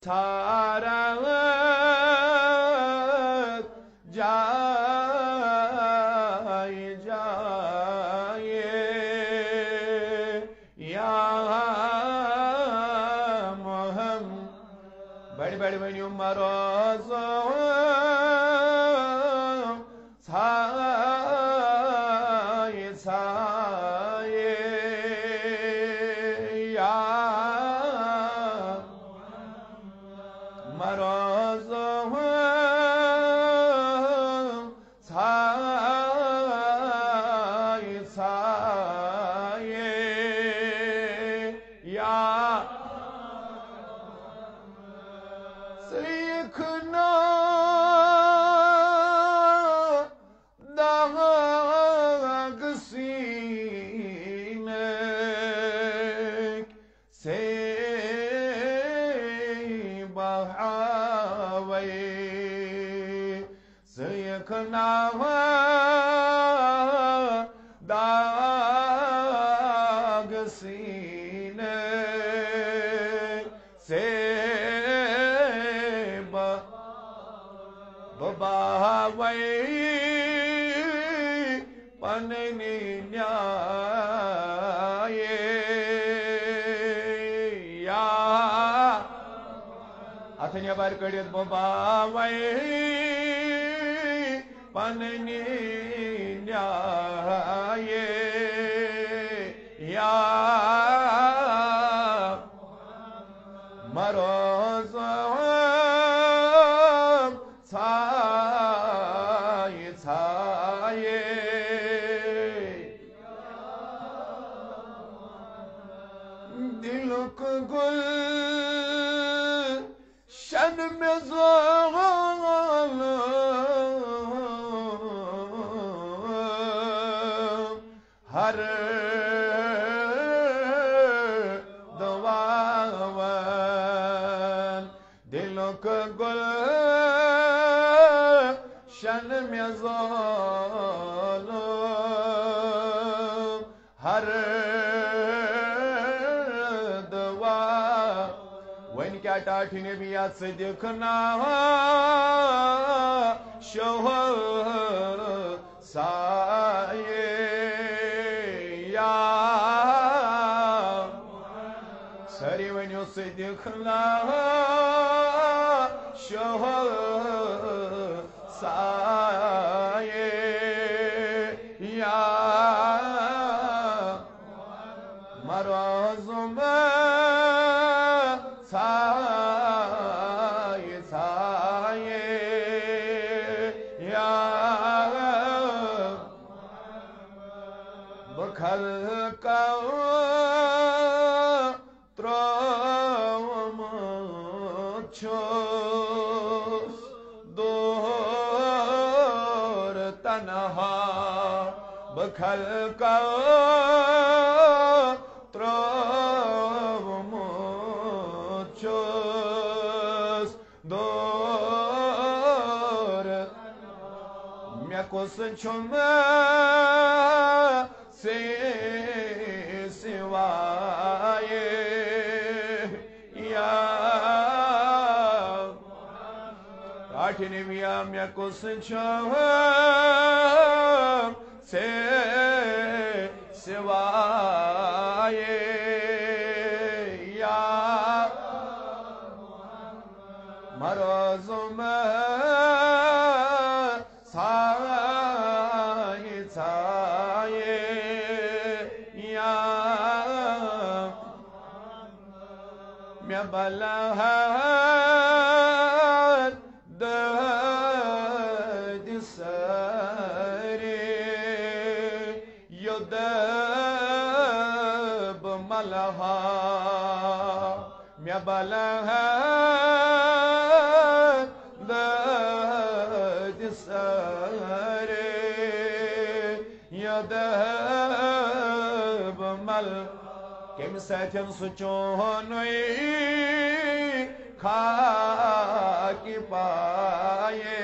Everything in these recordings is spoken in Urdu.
سارا جائے جائے یا محمد بڑی بڑی بڑی مروز سائے سائے یا مروز سائے سائے یا سیکھنا داغ سینک سے بہاوے سیکھنا داغ سینک سے بہاوے پننی نیائے یا اتھنیا بار کڑیت بہاوے پننی نیائے یا مروز سائے سائے دل کو گل شن میں زغال ہر دواون دل کو گل شن میں زغال ہر وین کیا ٹاٹھی نبیات سے دیکھنا شوہر سائے یا سری ونیو سے دیکھنا شوہر سائے یا مروز میں سائے سائے یا بکھل کا تروم چھوس دور تنہا بکھل کا تروم چھوس دور میں کس چھم سے سوائے یا ٹاٹھی نبیا میں کس چھم سے سوائے یا مروز میں سائے سائے یا میں بلہر درد سرے یدب ملہا میں بلہر درد سرے یدب مل کم ساتھن سچونوئی خاکی پائے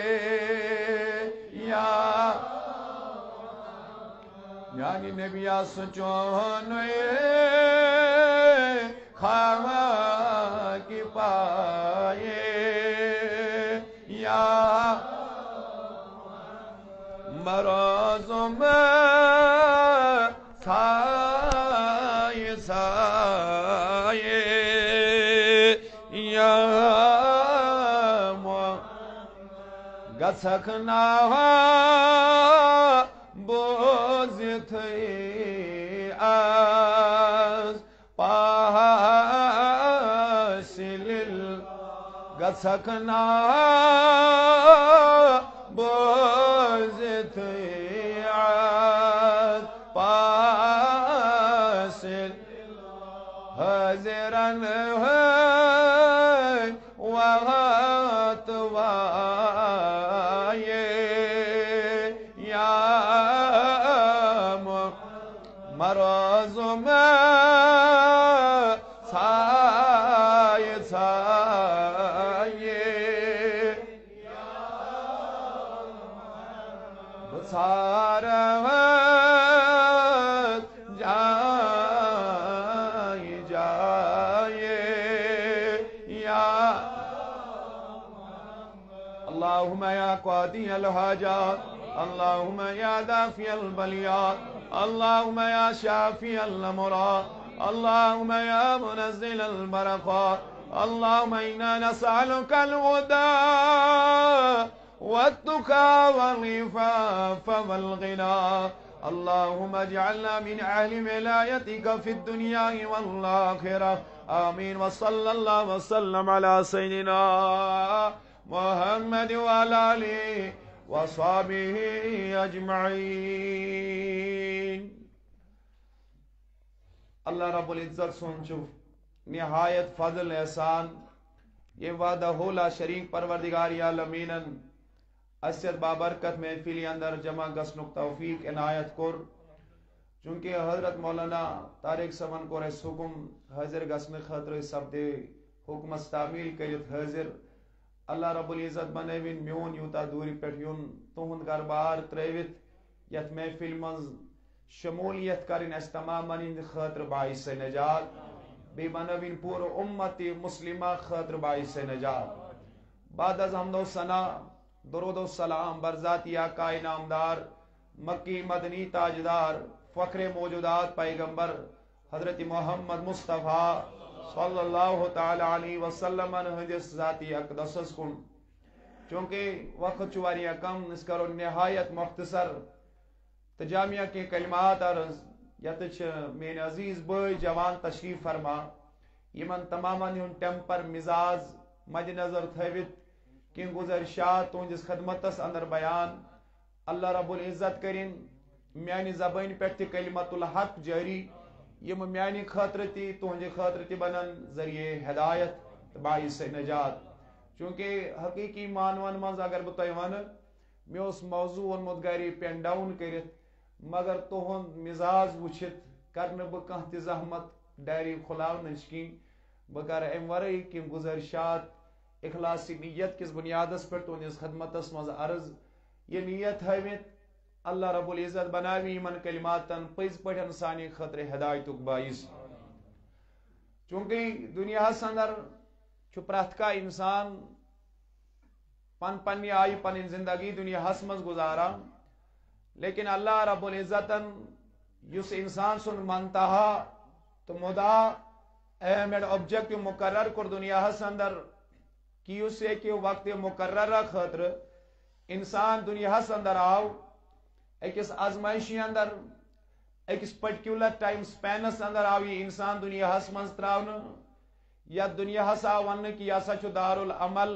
یا یعنی نبی سچونوئی خاکی پائے یا مروزوں میں سائے سائے یا گسکنا بوزت از پاسل گسکنا بوزت از پاسل حضرن وقت مروز میں سائے سائے بسار جائے جائے یا اللہم یا قاضی الحاجات اللہم یا دافع البلیات اللهم يا شافي الأمراض اللهم يا منزل البركات اللهم إنا نسألك الهدى والتقى والعفاف والغنى اللهم اجعلنا من أهل ولايتك في الدنيا والآخرة آمين وصلى الله وسلم على سيدنا محمد وعلى آله وصحبه اجمعین. اللہ رب العزت سونچو نہایت فضل احسان یہ وعدہ لا شریک پروردگار عالمینن اسیت بابرکت محفلی اندر جمع گسنک توفیق عنایت کور چونکہ حضرت مولانا طارق صاحبن کور اس حکم حاضر گسن خاطر سپدے حکمس تعمیل کرت حاضر اللہ رب العزت بنوین میون یوتا دوری پہ یون تہند گربار تروت یت محفل مز شمولیت کرن اس تمام ہند خاطر باعث نجات بی بنوین پور امت مسلمہ خاطر باعث نجات. بعد از حمد و ثنا درود و سلام برذاتی آقا نامدار مکی مدنی تاجدار فخر موجودات پیغمبر حضرت محمد مصطفیٰ صلی اللہ تعالی علیہ وسلم ہندس ذاتی اقدس کن چونکہ وقت چواری کم اس کرو نہایت مختصر تجامیہ کے کلمات عرض یتچ مین عزیز بھائی جوان تشریف فرما یمن تمام ٹیمپر مزاج مد نظر تھوت کی گزرشات تہندس خدمتس اندر بیان اللہ رب العزت کرن میانی زبان پہ کلمت الحق جاری یم میانی خاطر تی تہندِ خاطر تی بنن ذریعہ ہدایت باعث نجات. چونکہ حقیقی معنون مز اگر بہ تہ ون مے اس موضوع اونمت گری پین ڈاؤن کرت مگر تہند مزاج وچھت کرن بہ کانٛہہ تہِ زحمت ڈائری کھلاونچ کین بہ کر ام ورٲے کینٛہہ گزرشات اخلاصی نیت کس بنیادس پہ تہندس خدمتس مز عرض یہ نیت ہاوت اللہ رب العزت بناوی یمن کلماتن پز پٹھن سانی خاطر ہدایتک باعث. چونکہ دنیا اندر پرت کا انسان پن پنہ آئی پن زندگی دنیا مز گزاران لیکن اللہ رب العزتن یس انسان سن منتہا تو مدا اہم اینڈ آبجیکٹو مقرر کر دنیا اندر کہ اس ایک وقت مقررہ خاطر انسان دنیا اندر آو اکس آزمائشی اندر اکس پرٹیکولر ٹائم سپینس اندر آو یہ انسان دنیا من تراؤن یا دنیا آو ون کہ یہ سا دار العمل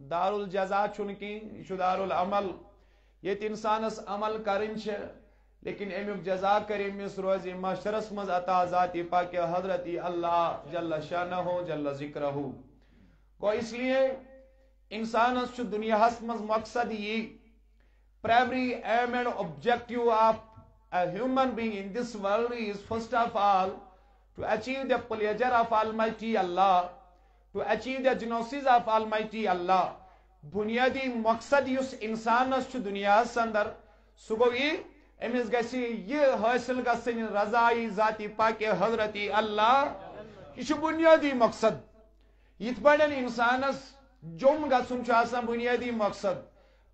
دار الجزا چھ یہ دار العمل یت انسانس عمل کرن لیکن امیک جزا کر امس روز محشرس مز عطا ذات پاک حضرت اللہ جل شانہ جل ذکرہ گو. اس لیے انسانس دنیا مز مقصد یہ primary aim and objective of a human being in this world is first of all to achieve the pleasure of Almighty Allah, to achieve the genesis of Almighty Allah. بنیادی مقصد اس انسانس دنیا اندر سہ گو یہ امس گژھِ یہ حاصل گژھن رضائی ذاتی پاک حضرت اللہ یہ بنیادی مقصد یت پڑن انسانس جم گھن بنیادی مقصد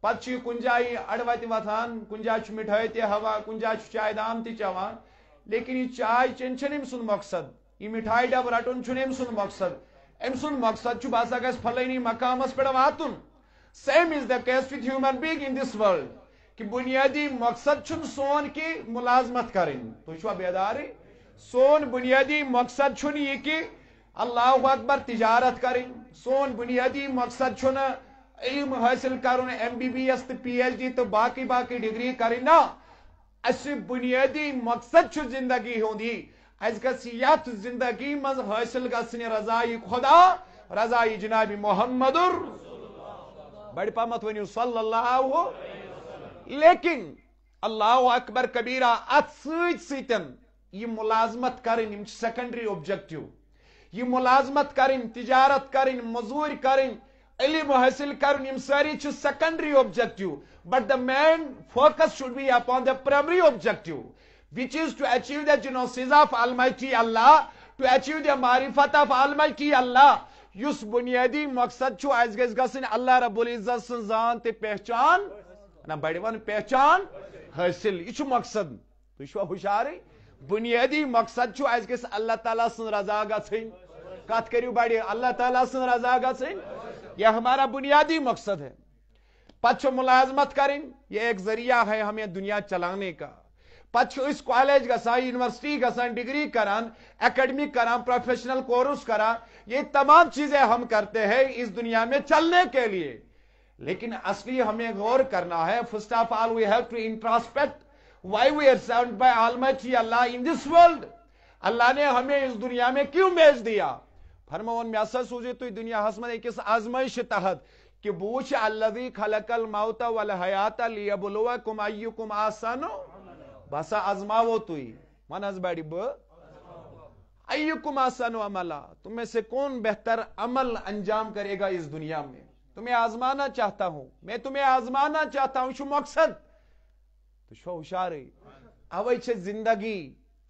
پتہ کن جائیں اڑوت وتھان کن جائیں مٹھائی تہ ہوا کن جائیں چائے دام تہ چوان لیکن یہ چائے چین ام سن مقصد یہ مٹھائی ڈب رٹن ام سن مقصد ام سن مقصد باسا گھس فلانی مقامس پہ واتن same is the case with human being in this world کہ بنیادی مقصد چھ سون کہ ملازمت کریں تھی بیدار سون بنیادی مقصد چھ یہ کہ اللہ اکبر تجارت کریں سون بنیادی مقصد چھ علم حاصل کرن MBBS تو PhD تو باقی باقی ڈگری کریں نا اس بنیادی مقصد چھ زندگی ہوندی اس گژھِ یتھ زندگی مز حاصل گژھنہِ رضائی خدا رضائی جناب محمد بڑ پامت ونیو صلی اللہ لیکن اللہ اکبر کبیرہ ات سیتن یہ ملازمت کریں سیکنڈری اوبجیکٹو یہ ملازمت کریں تجارت کریں مزور کریں علم حاصل کریں یم ساری چھ secondary objective but the main focus should be upon the primary objective which is to achieve the genosis of Almighty Allah, to achieve the marifat of Almighty Allah. Yus bunyadi maqsad chu as gais gasin Allah Rabbul Izzat sun zan te pehchan na badiwan pehchan hasil ichu maqsad to ishu hushari bunyadi maqsad chu as gais Allah Taala sun raza gasin kat kariu badi Allah Taala sun raza gasin ye hamara bunyadi maqsad hai pach mulazmat karin ye ek zariya hai hame duniya chalane ka پتہ اس کالج گسان یونیورسٹی گسان ڈگری کران اکیڈمک کران پروفیشنل کورس کران یہ تمام چیزیں ہم کرتے ہیں اس دنیا میں چلنے کے لیے لیکن اصلی ہمیں غور کرنا ہے first of all we have to introspect why we are served by Almighty Allah in this world Allah نے ہمیں اس دنیا میں کیوں بھیج دیا فرمون میں اسا سوزے تو دنیا ہسمن ایکس آزمائش تحت کہ بوچھ الذی خلق الموت والحیات لیبلوکم ایکم احسن بسا ازماو توئی من از بڑی ایکم احسن عملا تم میں سے کون بہتر عمل انجام کرے گا اس دنیا میں تمہیں آزمانا چاہتا ہوں میں تمہیں آزمانا چاہتا ہوں شو مقصد تو شو ہوشیاری اوے چھ زندگی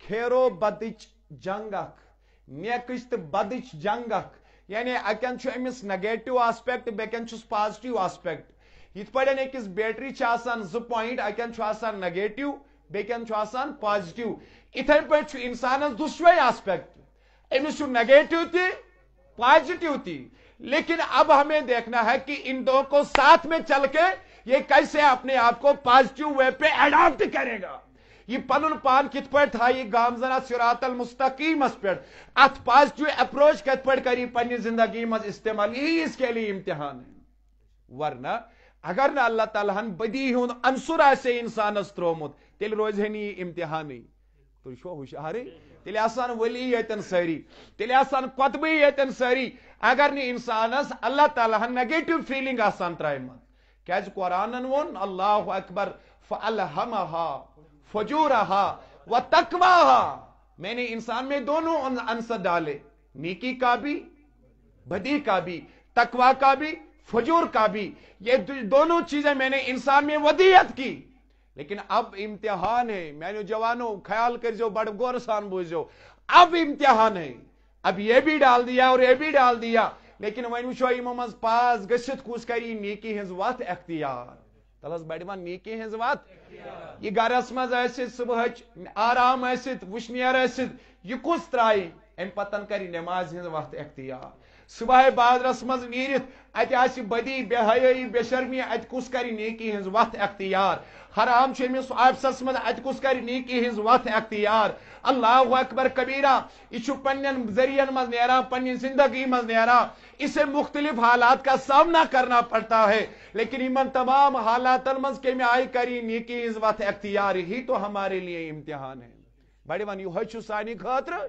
کھیرو بدچ جنگک نیکچ تو بدچ جنگک یعنی اکن چھ امس نیگیٹو آسپیکٹ بیکن چھ پازیٹیو آسپیکٹ یت پڑن ایکس بیٹری چھ آسان 2 پوائنٹ اکن چھ آسان نیگیٹو بیکن چھ آسان پازیٹیو اتھے پہ انسانس دشوے آسپیکٹ امس چھ نیگیٹو تی پازیٹیو تی لیکن اب ہمیں دیکھنا ہے کہ ان دو کو ساتھ میں چل کے یہ کیسے اپنے آپ کو پازیٹیو وے پہ اڈاپٹ کرے گا یہ پنن پان کت پہ تھا یہ گامزنا صراط المستقیم اس پہ ات پازیٹیو اپروچ کت پہ کری پنی زندگی مز استعمال یہی اس کے لیے امتحان ہے ورنہ اگر نہ اللہ تعالیٰ ہن بدی ہوں عنصر ایسے انسانس ترومت تیل روز ہے نہیں امتحانی تو شو ہوشیاری تیل آسان ولی یتن ساری تیل آسان قطبی یتن ساری اگر نی انسانس اللہ تعالیٰ ہن نیگیٹو فیلنگ آسان ترائیمت کیج قرآنن ون اللہ اکبر فالہمہا فجورہا و تقواہا میں نے انسان میں دونوں عنصر ڈالے نیکی کا بھی بدی کا بھی تقوی کا بھی فجور کا بھی یہ دونوں چیزیں میں نے انسان میں ودیت کی لیکن اب امتحان ہے میں نے جوانوں خیال کر جو بڑھ غور سان بوجھو اب امتحان ہے اب یہ بھی ڈال دیا اور یہ بھی ڈال دیا لیکن وین وچھو امامز پاس گشت کوس کری نیکی ہنز وات اختیار تلس بڑیمان نیکی ہنز وات یہ گھرس مز ایسد صبح آرام ایسد وشنیر ایسد یہ کس ترائی ام پتن کری نماز ہنز وات اختیار صبح بادرس مز نیرت ات آسی بدی بے حیائی بے شرمی ات کس کری نیکی ہنز وات اختیار حرام چمس آفسس مز ات کس کری نیکی ہنز وات اختیار اللہ اکبر کبیرہ یہ پنن ذریعن مز نیرا پنی زندگی مز نیرا اسے مختلف حالات کا سامنا کرنا پڑتا ہے لیکن ایمن تمام حالات مز کے میں آئی کری نیکی ہنز وات اختیار ہی تو ہمارے لیے امتحان ہے بڑی ون یہ سانی خاطر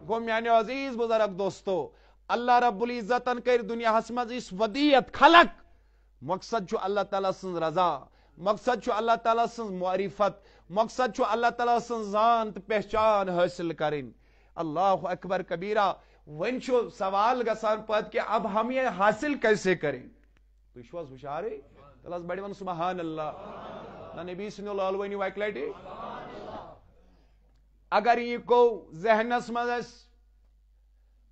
گو میانے عزیز بزرگ دوستو اللہ رب العزتن کر دنیا مز اس ودیت خلق مقصد چھو اللہ تعالیٰ سن رضا مقصد چھو اللہ تعالیٰ سن معرفت مقصد چھو اللہ تعالیٰ سن زانت پہچان حاصل کریں اللہ اکبر کبیرہ ون چھو سوال گسان پت کہ اب ہم یہ حاصل کیسے کریں تو اشواز ہوشیاری تلس بڑی ون سبحان اللہ نہ نبی صلی اللہ علیہ وسلم اگر یہ کو ذہنس مز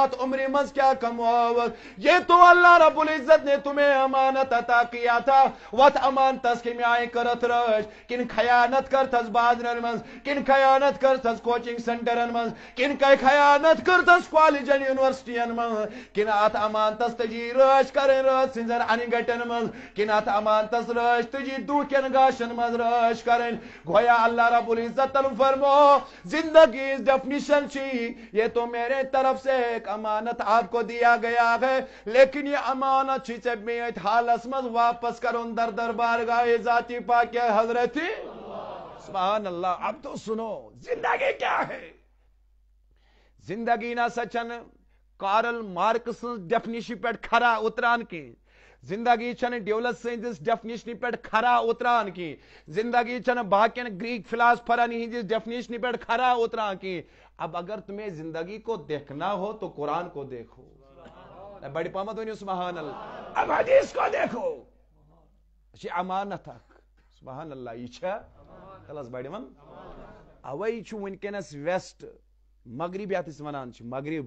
ات عمری مز کیا کمو یہ تو اللہ رب العزت نے تمہیں امانت عطا کیا تھا وت امانتس کم آئی کرت رش کن خیانت کرتس بازرن من کن خیانت کرتس کوچنگ سینٹرن من کن خیانت کرتس کالجن یونیورسٹین من کن ات امانتس تجی رش کرن رات سنزن ان گٹن من کن ات امانتس رش تجی دوکن گاشن من رش کرن گویا اللہ رب العزت فرمو زندگی اس ڈیفینیشن چی یہ تو میرے طرف سے ایک امانت آپ کو دیا گیا ہے لیکن یہ امانت چی سے میت حالس مز واپس کرن در دربارگاہ ذاتی پاک حضرت سبحان اللہ. اب تو سنو زندگی کیا ہے. زندگی نہ سچن کارل مارکس ڈیفینیشن پہ کھرا اتران کی زندگی چھن ڈیولس سندس ڈیفینیشن پہ کھرا اتران کی زندگی چھن باقین گریک فلاسفرن ہندس ڈیفینیشن پہ کھرا اتران کی. اب اگر تمہیں زندگی کو دیکھنا ہو تو قرآن کو دیکھو. بڑی پامت ونیو سبحان اللہ. اب حدیث کو دیکھو یہ امانت سبحان اللہ یہ خلاص بڑی من اوے ونکس ویسٹ مغرب یات ونان مغرب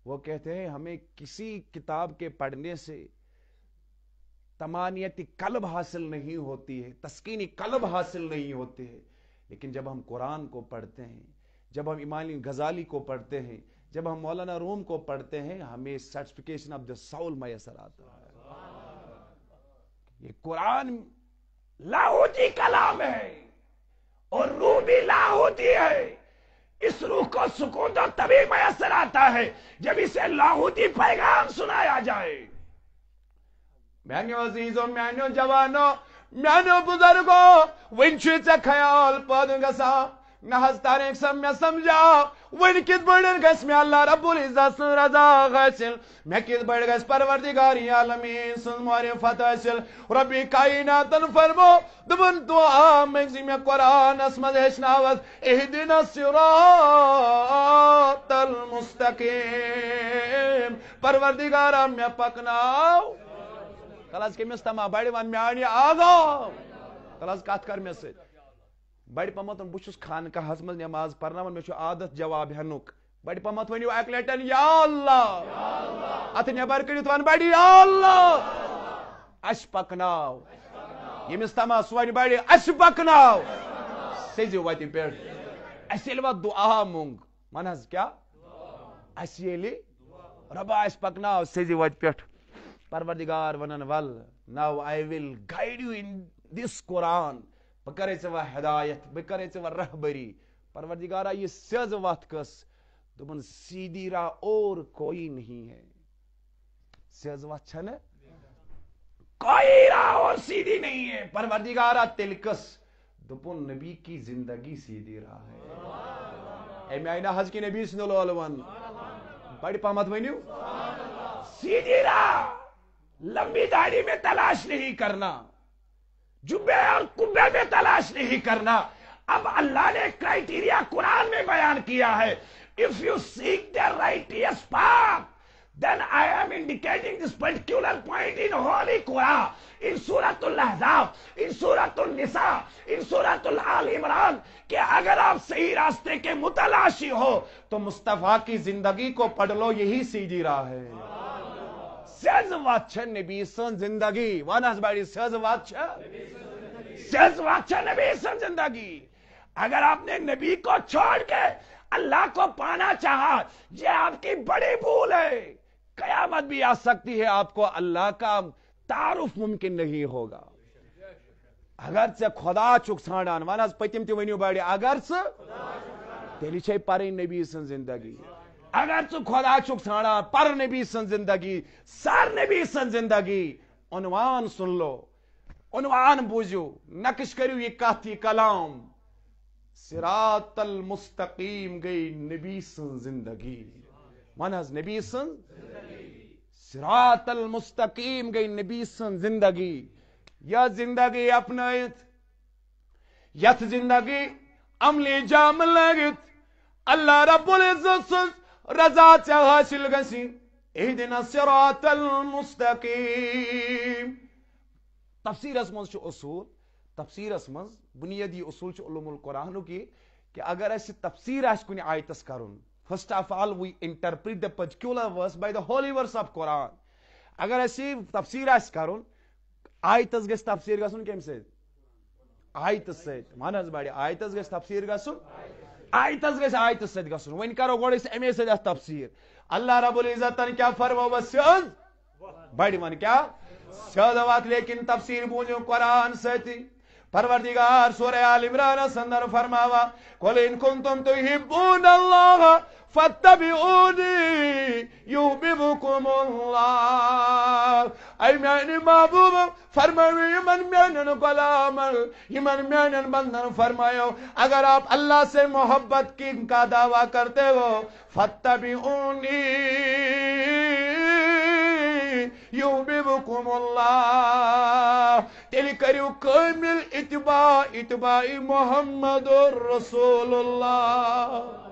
وہ کہتے ہیں ہمیں کسی کتاب کے پڑھنے سے طمانینت قلب حاصل نہیں ہوتی ہے تسکین قلب حاصل نہیں ہوتے ہے لیکن جب ہم قرآن کو پڑھتے ہیں جب ہم امام غزالی کو پڑھتے ہیں جب ہم مولانا روم کو پڑھتے ہیں ہمیں سرٹیفکیشن آف دا سول میسر آتا ہے. یہ قرآن لاہوتی کلام ہے اور روح بھی لاہوتی ہے. اس روح کو سکون تو تبھی میسر آتا ہے جب اسے لاہوتی پیغام سنایا جائے. میانو عزیزوں میانو جوانو میانو بزرگوں ونچ خیال پد گسا میں ہستاریک سم میں سمجھا ون کت بڑن گس میں اللہ رب العزت سن رضا حاصل میں کت بڑ گس پروردگار عالمین سن معرفت حاصل. ربی کائنات فرمو دبن دعا میں قرآن اسمد ہشناوت اہدنا الصراط المستقیم پروردگارا میں پکناو خلاص کے مستمع بڑی ون میں آنی آگو خلاص کات کر میں سے بڑی پمت بہت خانقاہ مز نماز پرنا مے عادت جواب ہنک بڑی پمت ونیو اک لٹن یا اللہ ات نبر کڑت ون بڑی یا اللہ اش پکناو یمس تما سون بڑی اش پکناو سیزی وتی پیٹ اس یلو دعا مونگ من حظ کیا اس یلی ربا اش پکناو سیزی وتی پیٹ پروردگار ونن ول ناو آئی ول گائیڈ یو ان دس قرآن بہ کرے ژے وۄنۍ ہدایت بہ کرے ژے وۄنۍ رہبری. پروردگارا یہ سیز وت کس دپن سیدھی راہ اور کوئی نہیں ہے. سیز وت چھ نا کوئی راہ اور سیدھی نہیں ہے. پروردگارا تیل کس دپن نبی کی زندگی سیدھی راہ ہے. اے میانہ حض کی نبی صلی اللہ علیہ وسلم بڑی پامت ونیو سیدھی راہ لمبی داڑھی میں تلاش نہیں کرنا جبے اور کبے میں تلاش نہیں کرنا. اب اللہ نے کرائٹیریا قرآن میں بیان کیا ہے. If you seek the righteous path, then I am indicating this particular point in Holy Quran, in Surah Al-Ahzab, in Surah Al-Nisa, in Surah Al-Imran کہ اگر آپ صحیح راستے کے متلاشی ہو تو مصطفیٰ کی زندگی کو پڑھ لو یہی سیدھی راہ ہے. سیز وات چھ نبی سن زندگی وانس بڑی سیز وات چھ نبی سن زندگی. اگر آپ نے نبی کو چھوڑ کے اللہ کو پانا چاہا یہ آپ کی بڑی بھول ہے. قیامت بھی آ سکتی ہے آپ کو اللہ کا تعارف ممکن نہیں ہوگا. اگرچہ خدا چک ژھانڈان ونس پتم تہ ونیو بڑی اگرچہ تیلی چھے پرن نبی سن زندگی. اگر ژٕ خدا چک ژھانڈان پر نبی سن زندگی سر نبی سن زندگی. عنوان سن لو عنوان بوزیو نقش کریو یہ کت یہ کلام صراط المستقیم گئی نبی سن زندگی. ون حظ نبی سن صراط المستقیم گئی نبی سن زندگی. یا زندگی اپنائت یت زندگی عملی جام لگت اللہ رب العزت سن رضا سے حاصل گسی. اہدنا الصراط المستقیم. تفسیر اسمز اصول تفسیر اسمز بنیادی اصول علوم القرآن کی کہ اگر اس تفسیر آس کن آیتس کرن First of all, we interpret the particular verse by the holy verse of Quran. Agar asi tafsir as karun, ayatas ges tafsir gasun kem se? Ayatas se. Manas badi ayatas ges tafsir gasun? Ayatas ges ayatas se gasun. When karo god is ame se tafsir. Allah Rabbul Izzatan kya farma was syad? Badi man kya? Syadawat lekin tafsir bunyo Quran se. Parvardigar Surah Al Imran sandar farmawa qul in kuntum tuhibbuna Allah fattabi'uni yuhibbukumullah ay yani mahbub farmayo iman menan kalamal iman menan bandan farmayo agar aap Allah se mohabbat ki ka dawa karte ho fattabi'uni yuhibbukumullah teli kariu kamil itba'i Muhammadur Rasulullah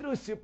30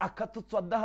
114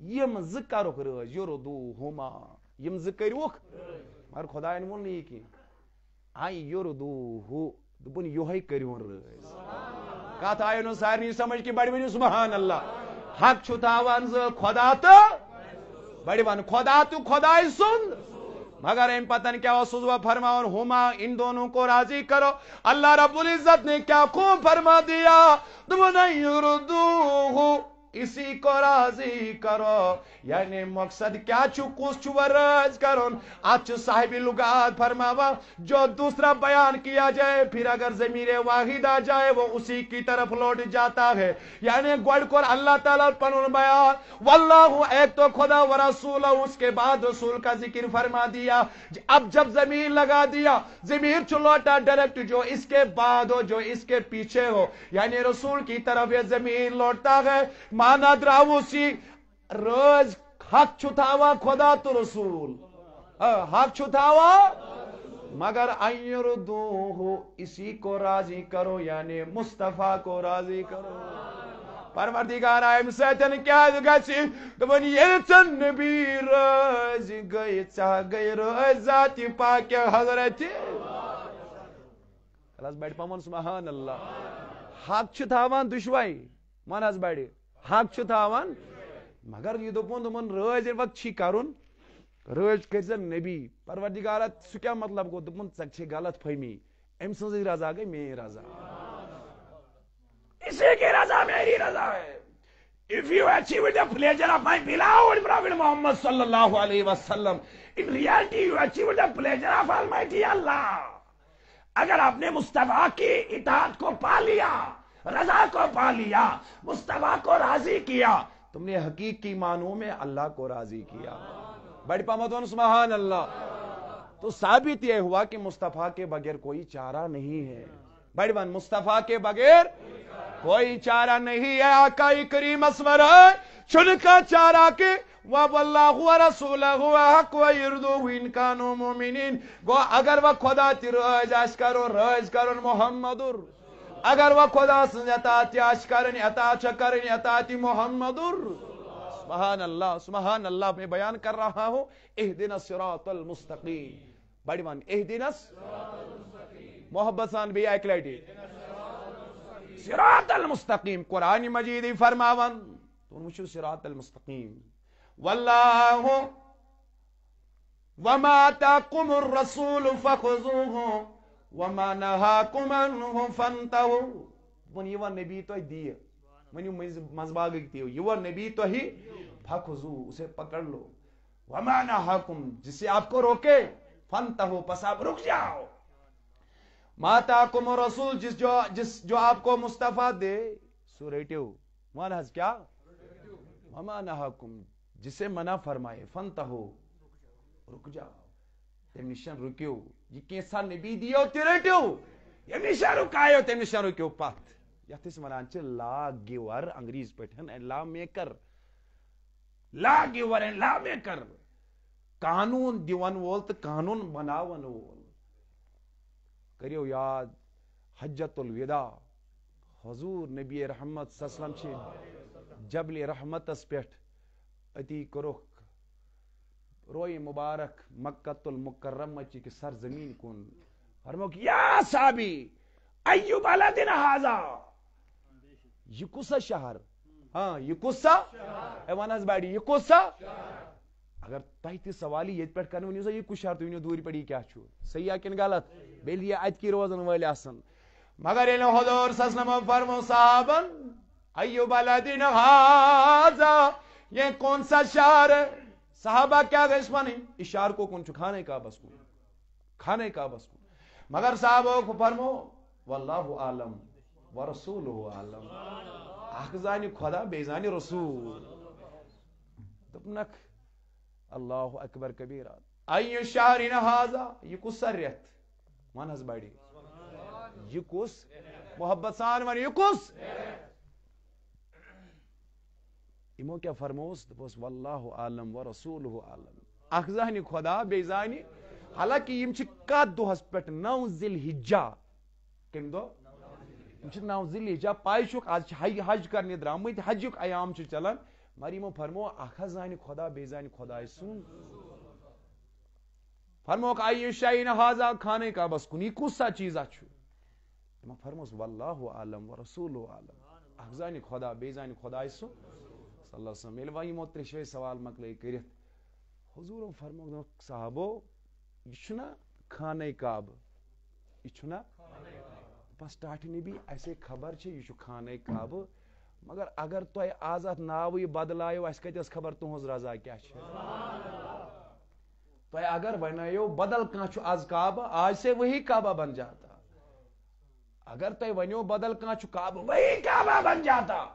M ز کرک رز یردوہما یم ز کروک مگر خدایَن ووٚن نہٕ یہِ کینٛہہ آی یردوہ دوٚپُن یہوے کٔرۍہُن رٲز کتھ آیو نہٕ سارنٕے سمجھ کہ بڑِ ؤنِو سبحان اللہ حق چھُ تھاوان زٕ خدا تہٕ بڑِ ون خدا تہٕ خداے سُنٛد مگر امہِ پتن کیا اوسُس بہٕ فرماون ہوما ان دونوں کو راضی کرو اللہ رب العزت نے کیا خوب فرما دیا دوٚپُن یردوہ اسی کو راضی کرو یعنی مقصد کیا کس رز کرن ات صاحب لغات فرماوا جو دوسرا بیان کیا جائے پھر اگر ضمیر واحد آ جائے وہ اسی کی طرف لوٹ جاتا ہے یعنی گوڑ کو اللہ تعالیٰ پنن بیان واللہ ایک تو خدا و رسول اس کے بعد رسول کا ذکر فرما دیا اب جب ضمیر لگا دیا ضمیر لوٹا ڈائریکٹ جو اس کے بعد ہو جو اس کے پیچھے ہو یعنی رسول کی طرف یہ ضمیر لوٹتا ہے مانا دراوسی روز حق چھتاوا خدا تو رسول حق چھتاوا مگر ایردوہ اسی کو راضی کرو یعنی مصطفیٰ کو راضی کرو پروردگار آئیم سیتن کیا گسی دبن یلچن نبی راز گئی چاہ گئی راز ذات پاک حضرت اللہ بیٹھ پامن سبحان اللہ حق چھتاوان دشوائی من از بیٹھ حق چھتاوان مگر یہ دپن رز وقت چھی کرن رز کرزن نبی پروردگارت سہ کیا مطلب گو دپن ژے غلط فہمی ام سن رضا گئی میری رضا اسی کی رضا میری رضا ہے if you achieve the pleasure of my beloved Prophet Muhammad sallallahu alaihi wasallam in reality you achieve the pleasure of Almighty Allah اگر آپ نے مصطفیٰ کی اطاعت کو پا لیا رضا کو پا لیا مصطفیٰ کو راضی کیا تم نے حقیقی معنوں میں اللہ کو راضی کیا بڑی پامتون سبحان اللہ تو ثابت یہ ہوا کہ مصطفیٰ کے بغیر کوئی چارہ نہیں ہے بڑی بان مصطفیٰ کے بغیر کوئی چارہ نہیں ہے آقا کریم اسمر چن کا چارہ کے وَوَاللَّهُ وَرَسُولَهُ وَحَقُ وَيِرْدُوهُ إِن كَانُوا مُؤْمِنِينَ گو اگر وہ خدا تی رج کرن محمدر اگر وہ خدا سن اطاعت کرن اطاعت محمدر سبحان اللہ میں بیان کر رہا ہوں اہدنا الصراط المستقیم بڑی مان اہدنا محبت سان بھی ایک لائٹی صراط المستقیم قرآن مجید فرماون تو مشو صراط المستقیم واللہ وما آتاکم الرسول فخذوه وما نهاکم عنہ فانتہوا ون یہ نبی تو دی ونیو مزباگ تیو یہ نبی تو ہی فخذو اسے پکڑ لو وما نهاکم جس سے آپ کو روکے فانتہوا پس آپ رک جاؤ ما آتاکم الرسول جو آپ کو مصطفیٰ دے سوریٹیو مانا کیا وما نهاکم جسے منع فرمائے فانتہوا رک جاؤ تم نشان رکیو یہ کیسا نبی دیو تیرٹیو یہ نشان رکایو تم نشان رکیو پات یت اس ونان چھ لا گیور انگریز پٹھن لا میکر لا گیور لا میکر قانون دیون وول تو قانون بناون وول کریو یاد حجت الوداع حضور نبی رحمت صلی اللہ علیہ وسلم چھ جبل رحمت اس پیٹھ اتی کرخ روئی مبارک مکۃ المکرمہ چی کے سر زمین کن فرمو کہ یا صحابی ایو بلدن ہذا یہ کسا شہر ہاں یہ کسا ایواناز بیڈی یہ کسا اگر تاہی تی سوالی یہ پیٹ کرنے ونیو سا یہ کس شہر تو ونیو دوری پڑی کیا چھو صحیح کن غلط بیلی یہ آیت کی روزن والی آسن مگر انہوں حضور صلی اللہ علیہ وسلم فرمو صحابن ایو بلدن ہذا یہ کون سا شہر ہے صحابہ کیا گئے اس پانی اشار کو کن کھانے کا بس کو کھانے کا بس کو مگر صحابہ کو فرمو واللہ عالم ورسولہ عالم اخزانی خدا بیزانی رسول دبنک اللہ اکبر کبیرات ای شہرین ہذا یہ کس سریت مانس باڑی یہ کس محبت سان من یہ کس امو کیا فرموس دپوس واللہ عالم ورسولہ عالم اخزانی خدا بیزانی حالانکہ یم چھ کات دو ہس پٹ 9 ذی الحجہ کم دو یم چھ 9 ذی الحجہ پائی چھک آج حج کرنے درامت حجک ایام چھ چلان مریمو فرمو اکھ زان خدا بے زان خدا سن فرمو آئی شاہین حاضا خانہ کعبس کن یہ کسا چیزا چھو تمو فرموس واللہ عالم و رسول عالم اکھ زان خدا بے زان خدا سن صلی اللہ علیہ وسلم یل ویمو ترشوے سوال مکلے کرت حضور فرمو صحابو یہ چھنا خانہ کعبہ یہ چھنا بس ٹاٹھ نبی ایسے خبر چھ یہ خانہ کعبہ مگر اگر تو آز ات ناوی بدلائیو اس کتس خبر تہذ رضا کیا تو اگر ونیو بدل کان چھ آز کعبہ آج سے وہی کعبہ بن جاتا اگر تو ونیو بدل کان چھ کعبہ وہی کعبہ بن جاتا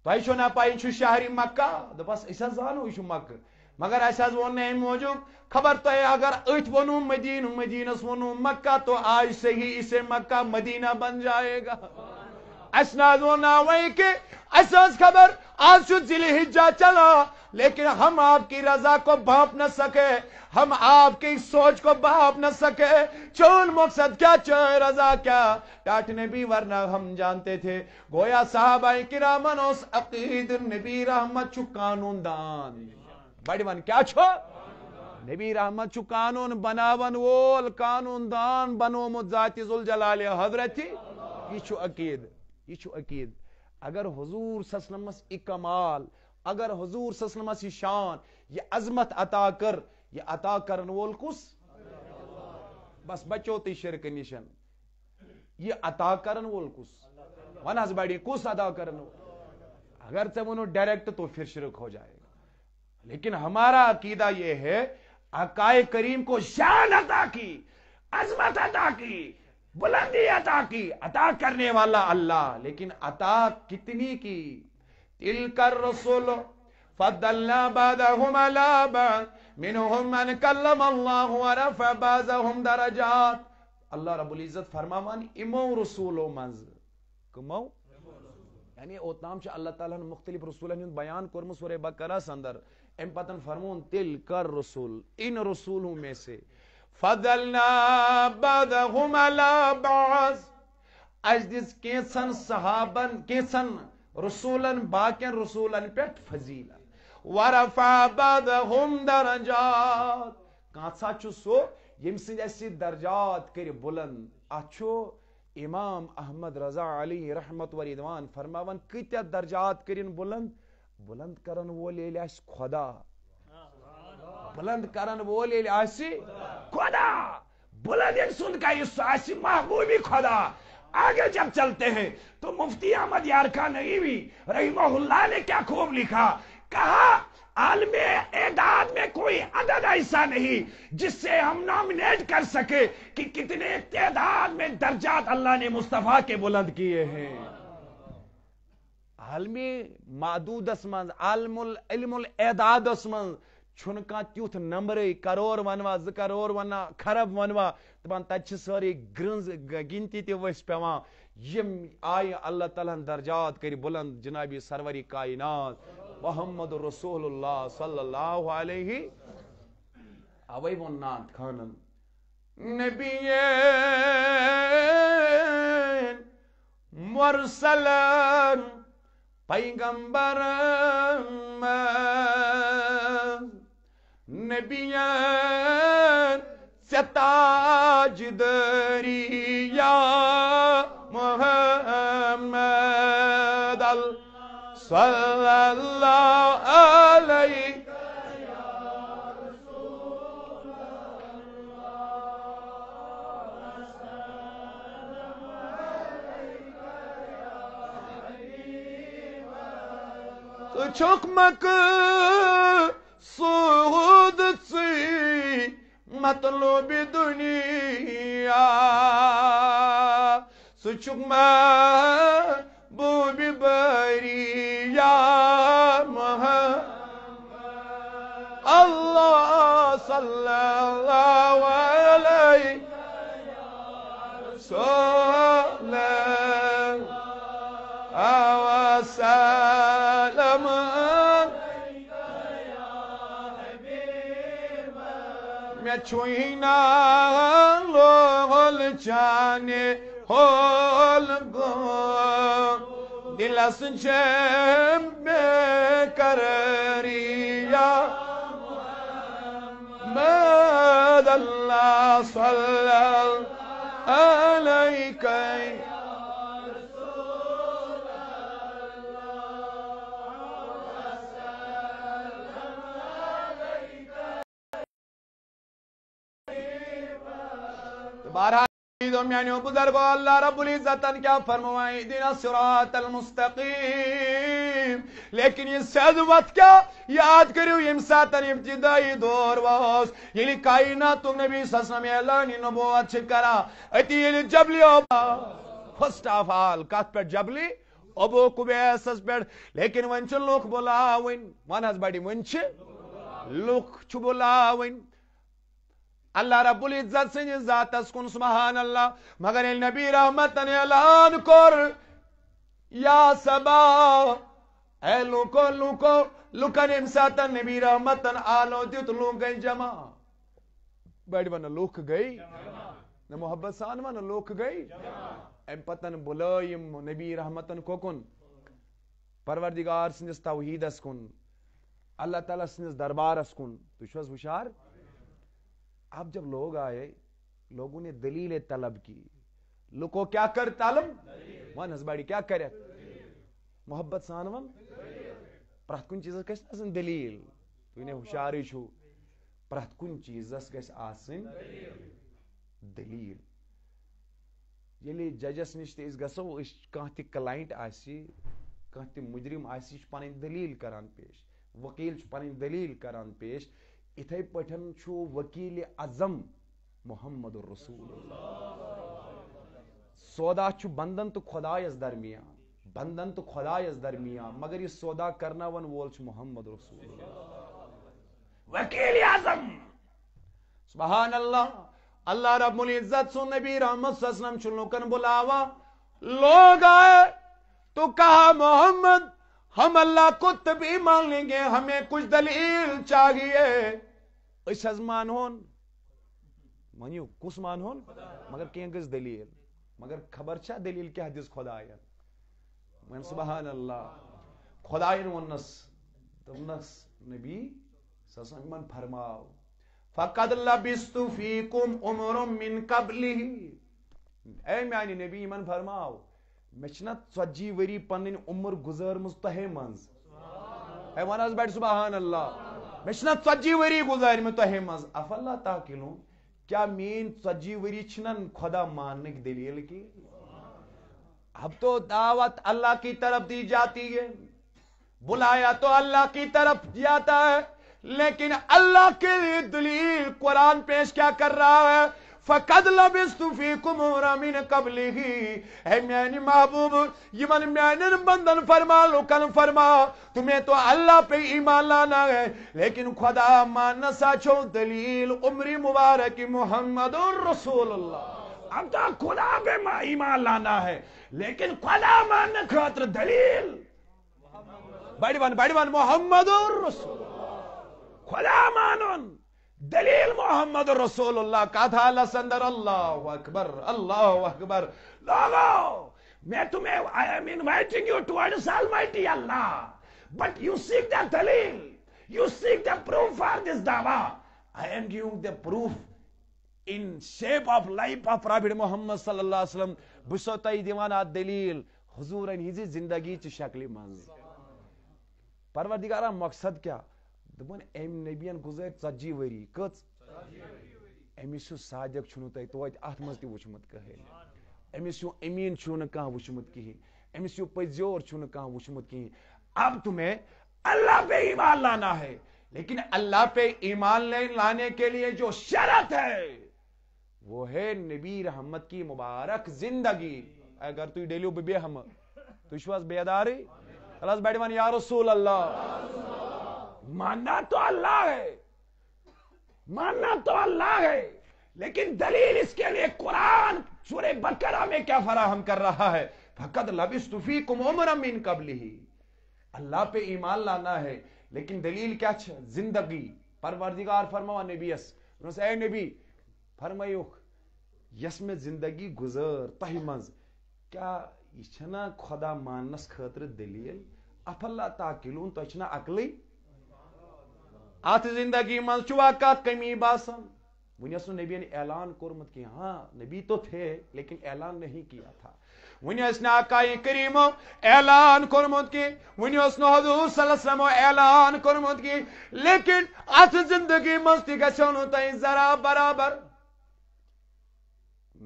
تو چھو نا پائی چھ شہری مکہ بس اس زانو یہ مکہ مگر ایسا ون موجود خبر تو اگر ات ونو مدینہ مدینس ونو مکہ تو آج سے ہی اسے مکہ مدینہ بن جائے گا اسناد ونا وہی کہ اساس خبر آج شو ذی الحجہ چلا لیکن ہم آپ کی رضا کو بھانپ نہ سکے ہم آپ کی سوچ کو بھانپ نہ سکے چون مقصد کیا چون رضا کیا ٹاٹ نبی ورنہ ہم جانتے تھے گویا صحابہ کرامن اس عقید نبی رحمت چو قانون دان بڑی ون کیا چھو نبی رحمت چو قانون بناون وول قانون دان بنومت ذات ذوالجلال حضرت یہ چھو عقید یہ چھو عقید اگر حضور صلی اللہ علیہ وسلم کمال اگر حضور صلی اللہ علیہ وسلم شان یہ عظمت عطا کر یہ عطا کرن وول کس بس بچو تی شرک نشن یہ عطا کرن وول کس ون از بڑی کس عطا کرن وول اگر تے ونو ڈائریکٹ تو پھر شرک ہو جائے گا لیکن ہمارا عقیدہ یہ ہے آقائے کریم کو شان عطا کی عظمت عطا کی بلندی عطا کی عطا کرنے والا اللہ لیکن عطا کتنی کی تلک الرسل فضلنا بعضهم على بعض منهم من کلم اللہ ورفع بعضهم درجات اللہ رب العزت فرماوان امو رسولو منز کمو یعنی اوتنام چھ اللہ تعالیٰ نے مختلف رسولن ہند بیان کرم سورہ بقرہ سندر ام پتن فرمون تلک الرسل ان رسولوں میں سے فضلنا بعضهم على بعض از دس کیسن صحابن کیسن رسولن باقین رسولن پیٹ فضیلت ورفع بعضهم درجات کانسا چھ سو یم سن ایسی درجات کر بلند اچھو امام احمد رضا علی رحمت و رضوان فرماون کتیا درجات کرن بلند بلند کرن وول اس خدا بلند کرن وول اسی خدا بلند سن کا اس اسی محبوبی خدا آگے جب چلتے ہیں تو مفتی احمد یارکان نعیمی رحمہ اللہ نے کیا خوب لکھا کہا عالم اعداد میں کوئی عدد ایسا نہیں جس سے ہم نامنیٹ کر سکے کہ کتنے تعداد میں درجات اللہ نے مصطفیٰ کے بلند کیے ہیں عالمی معدود اسمن عالم علم الاعداد اسمن چھنکا تیوت نمبر کروڑ ونوا ز کروڑ ونوا خرب ونوا دپان تچ ساری گرنز گنتی تی وس پیوان یم آئی اللہ تعالیٰ درجات کری بلند جنابی سروری کائنات محمد رسول اللہ صلی اللہ علیہ اوی وہ نات خانن نبیین مرسلن پیغمبر نبیین ستاج دری یا محمد صلی اللہ علیہ چھکمک سود سی مطلوب دنیا سچکمک بوبی بری یا محمد اللہ صلی اللہ علیہ وسلم میں چھوئینا لول چانے ہول گو دلس جم بے کر صلی علیک بارہ میانیوں بزرگو اللہ رب العزت کیا فرمائے اہدنا الصراط المستقیم، لیکن یہ سید وقت کیا یاد کریو یم ساتن ابتدائی دور واس یلی کائنات نبی صلی اللہ علیہ وسلم اعلان نبوت کرا اتی یلی جبلی فرسٹ آف آل کت پہ جبلی ابو قبیس پہ، لیکن ون لوک بلاون ون حض بڑی ون لوک بلاون اللہ رب العزت سن ذات کن سبحان اللہ، مگر نبی رحمت اعلان کر یا سبا اے لوکو لکن امسات نبی رحمت آلو دیت لوگ گئی جمع بڑی ون لوک گئی نہ محبت سان ون لوک گئی ام پتن بلائم نبی رحمتن کوکن پروردگار سنس توحیدس کن اللہ تعالیٰ سنس دربارس کن تو چھوز ہوشیار۔ اب جب لوگ آئے لوگوں نے دلیل طلب کی، لوگوں کیا کر طلب ون ہزباڑی کیا کرے محبت سان ون پرت کن چیز گھس آسن دلیل تو ہوشیاری چھو پرت کن چیز گھس آسن دلیل یلی ججس نش تہ گھسو کانٛہہ تہ کلائنٹ آسی کانٛہہ تہ مجرم آسی پنن دلیل کران پیش، وکیل پنن دلیل کران پیش، اتھے پٹھن چھو وکیل اعظم محمد الرسول اللہ سودا چھو بندن تو خدایس درمیان، بندن تو خدایس درمیان، مگر یہ سودا کرنا ون وول چھو محمد رسول اللہ وکیل اعظم سبحان اللہ۔ اللہ رب العزت سن نبی رحمت صلی اللہ علیہ وسلم چھو لوکن بلاوا، لوگ آئے تو کہا محمد ہم اللہ کو تبھی مان لیں گے، ہمیں کچھ دلیل چاہیے۔ اس حض مان ہون منیو کس مان ہون مگر کہیں گز دلیل، مگر خبر چھا دلیل کیا حدیث خدایت من سبحان اللہ خدایت ونس دمنس نبی سسن من فرماو فقد لبست فیکم عمر من قبلہ، اے میانی نبی من فرماو مچنا 40 وری پنن عمر گزارمز تہے منز، اے ونس بیٹھ سبحان اللہ مچنا 40 وری گزارم تہے منز، افلا تاکلون کیا مین 40 وری چھنن خدا ماننے کی دلیل کی؟ اب تو دعوت اللہ کی طرف دی جاتی ہے، بلایا تو اللہ کی طرف جاتا ہے، لیکن اللہ کے لیے دلیل قرآن پیش کیا کر رہا ہے؟ فَقَدْ لَبِثْتُ فِيكُمْ عُمُرًا مِّن قَبْلِهِ، اے میانی محبوب یمن میانن بندن فرما لوکن فرما تمہیں تو اللہ پہ ایمان لانا ہے، لیکن خدا ماننا ساچو دلیل عمری مبارک محمد رسول اللہ۔ اب تو خدا پہ ایمان لانا ہے لیکن خدا ماننے خاطر دلیل بڑی بان محمد رسول خدا مانن دلیل محمد رسول اللہ کا تھا لسندر اللہ اکبر اللہ اکبر۔ لوگو میں تمہیں I am inviting you towards Almighty Allah, but you seek the dalil, you seek the proof for this dawah. I am giving the proof in shape of life of Prophet Muhammad صلی اللہ علیہ وسلم، بسو تائی دیوانا دلیل حضور ہزی زندگی چی شکلی منز۔ پروردگارہ مقصد کیا؟ دپن ایم نبیان گزر 40 وری کچ امس صادق چھنو تہ توت ات مز تہ وچمت کہین، امس امین چھنو کان وچمت کہین، امس پزیور چھنو کان وچمت کہین۔ اب تمہیں اللہ پہ ایمان لانا ہے، لیکن اللہ پہ ایمان لانے کے لیے جو شرط ہے وہ ہے نبی رحمت کی مبارک زندگی۔ اگر تو ڈیلیو بے ہم تو شواز بیداری خلاص بیٹھ مان یا رسول اللہ، ماننا تو اللہ ہے، ماننا تو اللہ ہے، لیکن دلیل اس کے لیے قرآن سورہ بقرہ میں کیا فراہم کر رہا ہے؟ فَقَدْ لَبِثْتُ فِيكُمْ عُمُرًا مِّن قَبْلِهِ، اللہ پہ ایمان لانا ہے لیکن دلیل کیا زندگی۔ پروردگار فرماوا نبیس اے نبی فرمائیوک یس میں زندگی گزر تہ منز کیا یہ چھنا خدا ماننس خاطر دلیل؟ افلا تاکلون تو چھنا عقلی؟ آت زندگی من چوا کا کمی باسن ونیس نبی نے اعلان کورمت کہ ہاں نبی تو تھے لیکن اعلان نہیں کیا تھا. ونیس نے آقائے کریم اعلان کورمت کہ ونیس نو حضور صلی اللہ علیہ وسلم اعلان کورمت کہ لیکن ات زندگی مستی گژھو نو تہ ذرا برابر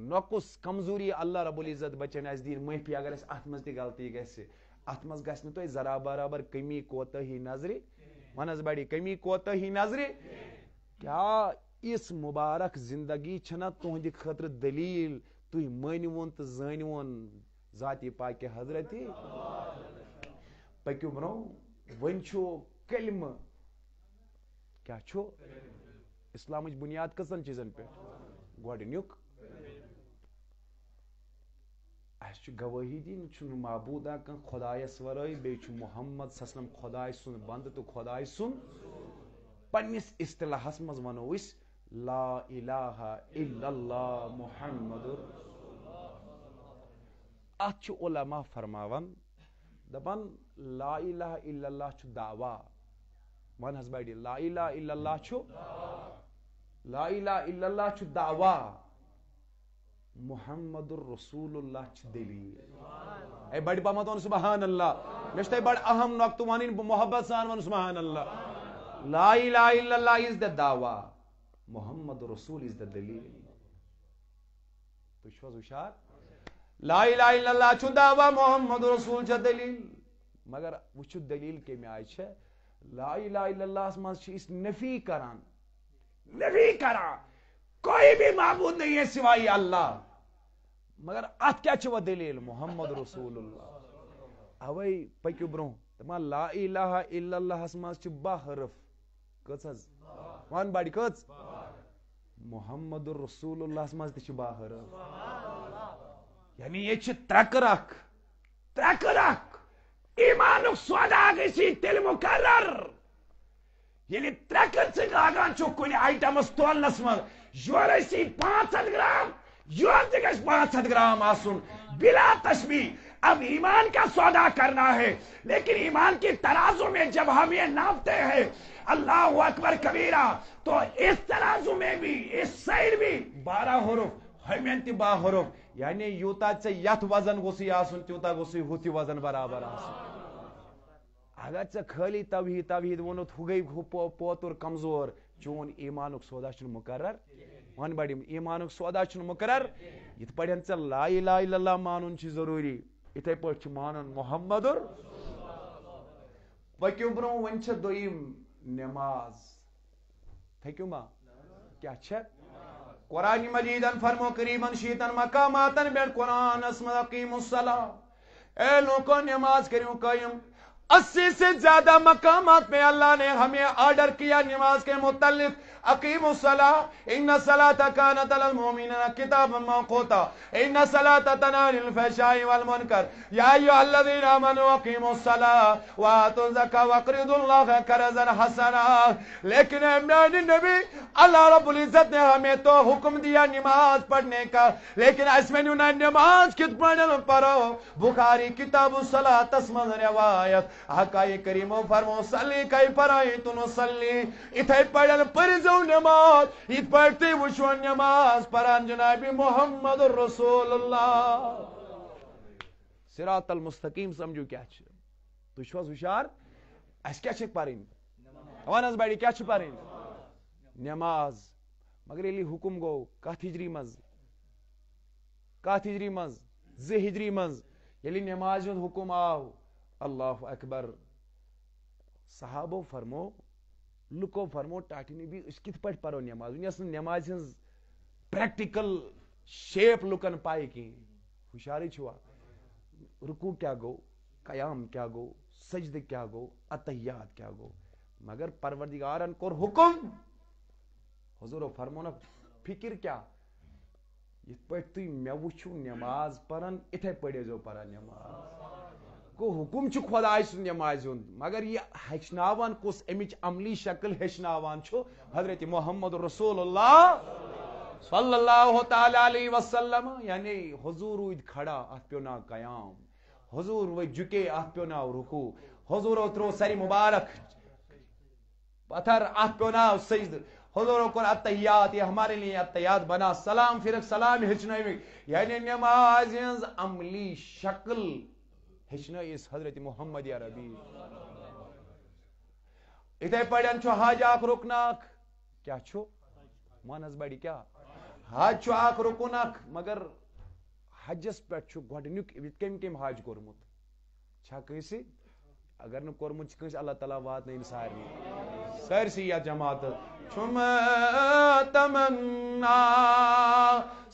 نقص کمزوری اللہ رب العزت بچن اس دین معافی اگر اس ات مز تہ غلطی گژھِ ات مز گژھِ نہ تہ ذرا برابر کمی کوتاہی نظر ونس بڑی کمی کوتاہی نظر کیا اس مبارک زندگی چھنا تہند خاطر دلیل تھی مانون تو زانون ذاتی پاک حضرت پکیو برو ون کلمہ کیا اسلام بنیاد کسن چیزن پہ گۄڈنیُک اس گواہی دین معبود کان خدایس ورٲے بیٚیہِ چھُ محمد صلی اللہ علیہ وسلم خداے سُنٛد بندٕ تو خداے سُنٛد پننس اصطلاحس مز ونو أسۍ لا الہ الا اللہ محمد ات چھُ علماء فرماون دپان لا الہ الا اللہ چھُ دعوا ون حظ بڑی لا الہ الا اللہ چھُ لا الہ الا اللہ چھُ دعوا محمد الرسول اللہ چھ دلیل اے بڑی پامت ون سبحان اللہ مے چھِ بڑ اہم نقطہ ونن محبت سان ون سبحان اللہ لا الہ الا اللہ از دا دعوا محمد رسول از دا دلیل تُہۍ چھِو حظ ہُشار لا الہ الا اللہ چھُ دعوا محمد رسول چھ دلیل مگر وچھو دلیل کمہِ آیہِ چھِ لا الہ الا اللہ مز چھِ أسۍ نفی کران کوئی بھی معبود نہیں ہے سوائے اللہ مگر ات کیا چھو دلیل محمد رسول اللہ اوے پکیو برو دپان لا الہ الا اللہ مز چھ 12 حرف کٔژ حظ ون بڑی کٔژ محمد رسول اللہ مز تہ چھ 12 حرف یعنی یہ چھ ترکرک ایمانک سودا گژھی تیل مقرر یعنی ترکر سے لاگان چھو کن آئٹمس تولنس مز یور سی 500 گرام یور تہ گژھِ 500 گرام آسن بلا تشبیہ اب ایمان کا سودا کرنا ہے لیکن ایمان کی ترازو میں جب ہم یہ ناپتے ہیں اللہ اکبر کبیرہ تو اس ترازو میں بھی اس سائڈ بھی 12 حرف ہمین تہ 12 حرف یعنی یوتا ژے یتھ وزن گوسی آسن تیوتا گوسی ہوتی وزن برابر آسن اگر ژے خالی توحید ونت ہو گئی پوتر کمزور چون ایمانک سودا چھُنہٕ مقرر ون بڑی ایمانک سودا چھُنہٕ مقرر یتھ پٲٹھۍ ژے لا الہ الا اللہ مانُن چھُ ضروری یتھے پٲٹھۍ چھُ مانُن محمد پٔکِو برونٛہہ وۄنۍ چھِ دوٚیِم نماز تھٔکِو ما کیٛاہ چھےٚ قرآن مجیدن فرمو قریباً شیطن مقاماتن پٮ۪ٹھ قرآنس منٛز اقیموا الصلاۃ اے لوگو نماز کٔرِو قٲیِم 80 سے زیادہ مقامات میں اللہ نے ہمیں آرڈر کیا نماز کے متعلق اقیموا الصلاۃ ان الصلاۃ کانت علی المؤمنین کتابا موقوتا ان الصلاۃ تنہی عن الفحشاء والمنکر یا ایھا الذین آمنوا اقیموا الصلاۃ وآتوا الزکاۃ واقرضوا اللہ قرضا حسنا لیکن اے میرے نبی اللہ رب العزت نے ہمیں تو حکم دیا نماز پڑھنے کا لیکن اس میں نماز کت پڑھن پڑھو بخاری کتاب الصلاۃ اسمن روایت حقائے کریمو فرمو صلی کیف رأیت نصلی اتھے پڑھن پرزو نماز ات پڑھتے وچھو نماز پڑھن جناب محمد رسول اللہ صراط المستقیم سمجھو کیا چھ تو چھو ہوشیار اس کیا چھ پڑھن ونس بڑی کیا چھ پڑھن نماز مگر یلی حکم گو کتھ ہجری مز 2 ہجری مز یلی نماز ہند حکم آو اللہ اکبر صحابو فرمو لکو فرمو ٹاٹی نبی اس کت پہ پڑھو نماز ونس نماز ہز پریکٹیکل شیپ لکن پائی کی ہوشیاری چھوا رکوع کیا گو قیام کیا گو سجد کیا گو اتحیات کیا گو مگر پروردگارن کور حکم حضور فرمو نا فکر کیا یت پہ تھی مے وچھو نماز پڑھن اتھے پڑھے جو پڑھن نماز کو حکم چھ خدائے سن نماز ہند مگر یہ ہچناوان کس امچ عملی شکل ہچناوان چھو حضرت محمد رسول اللہ صلی اللہ تعالی علیہ وسلم یعنی حضور وید کھڑا ات پیو نا قیام حضور وید جھکے ات پیو نا رکوع حضور ترو سری مبارک پتھر ات پیو نا سجد حضور کن اتحیات، یہ ہمارے لیے اتحیات بنا. سلام پھر سلام ہچنوی، یعنی نماز ہنز عملی شکل ہچنویس حضرت محمد عربی. اتھے پڑھن چھو حج اخ رکن اخ، کیا چھو مانس بڑی کیا حج چھو اخ رکن اخ، مگر حجس پہ گۄڈنیُک کم کم حج کورمت چھا کٲنٛسہِ اگر نہٕ کورمت کٲنٛسہِ اللہ تعالیٰ واتنٲیِن سارنٕے سٲرسٕے یتھ جماعت. چھُم تمنا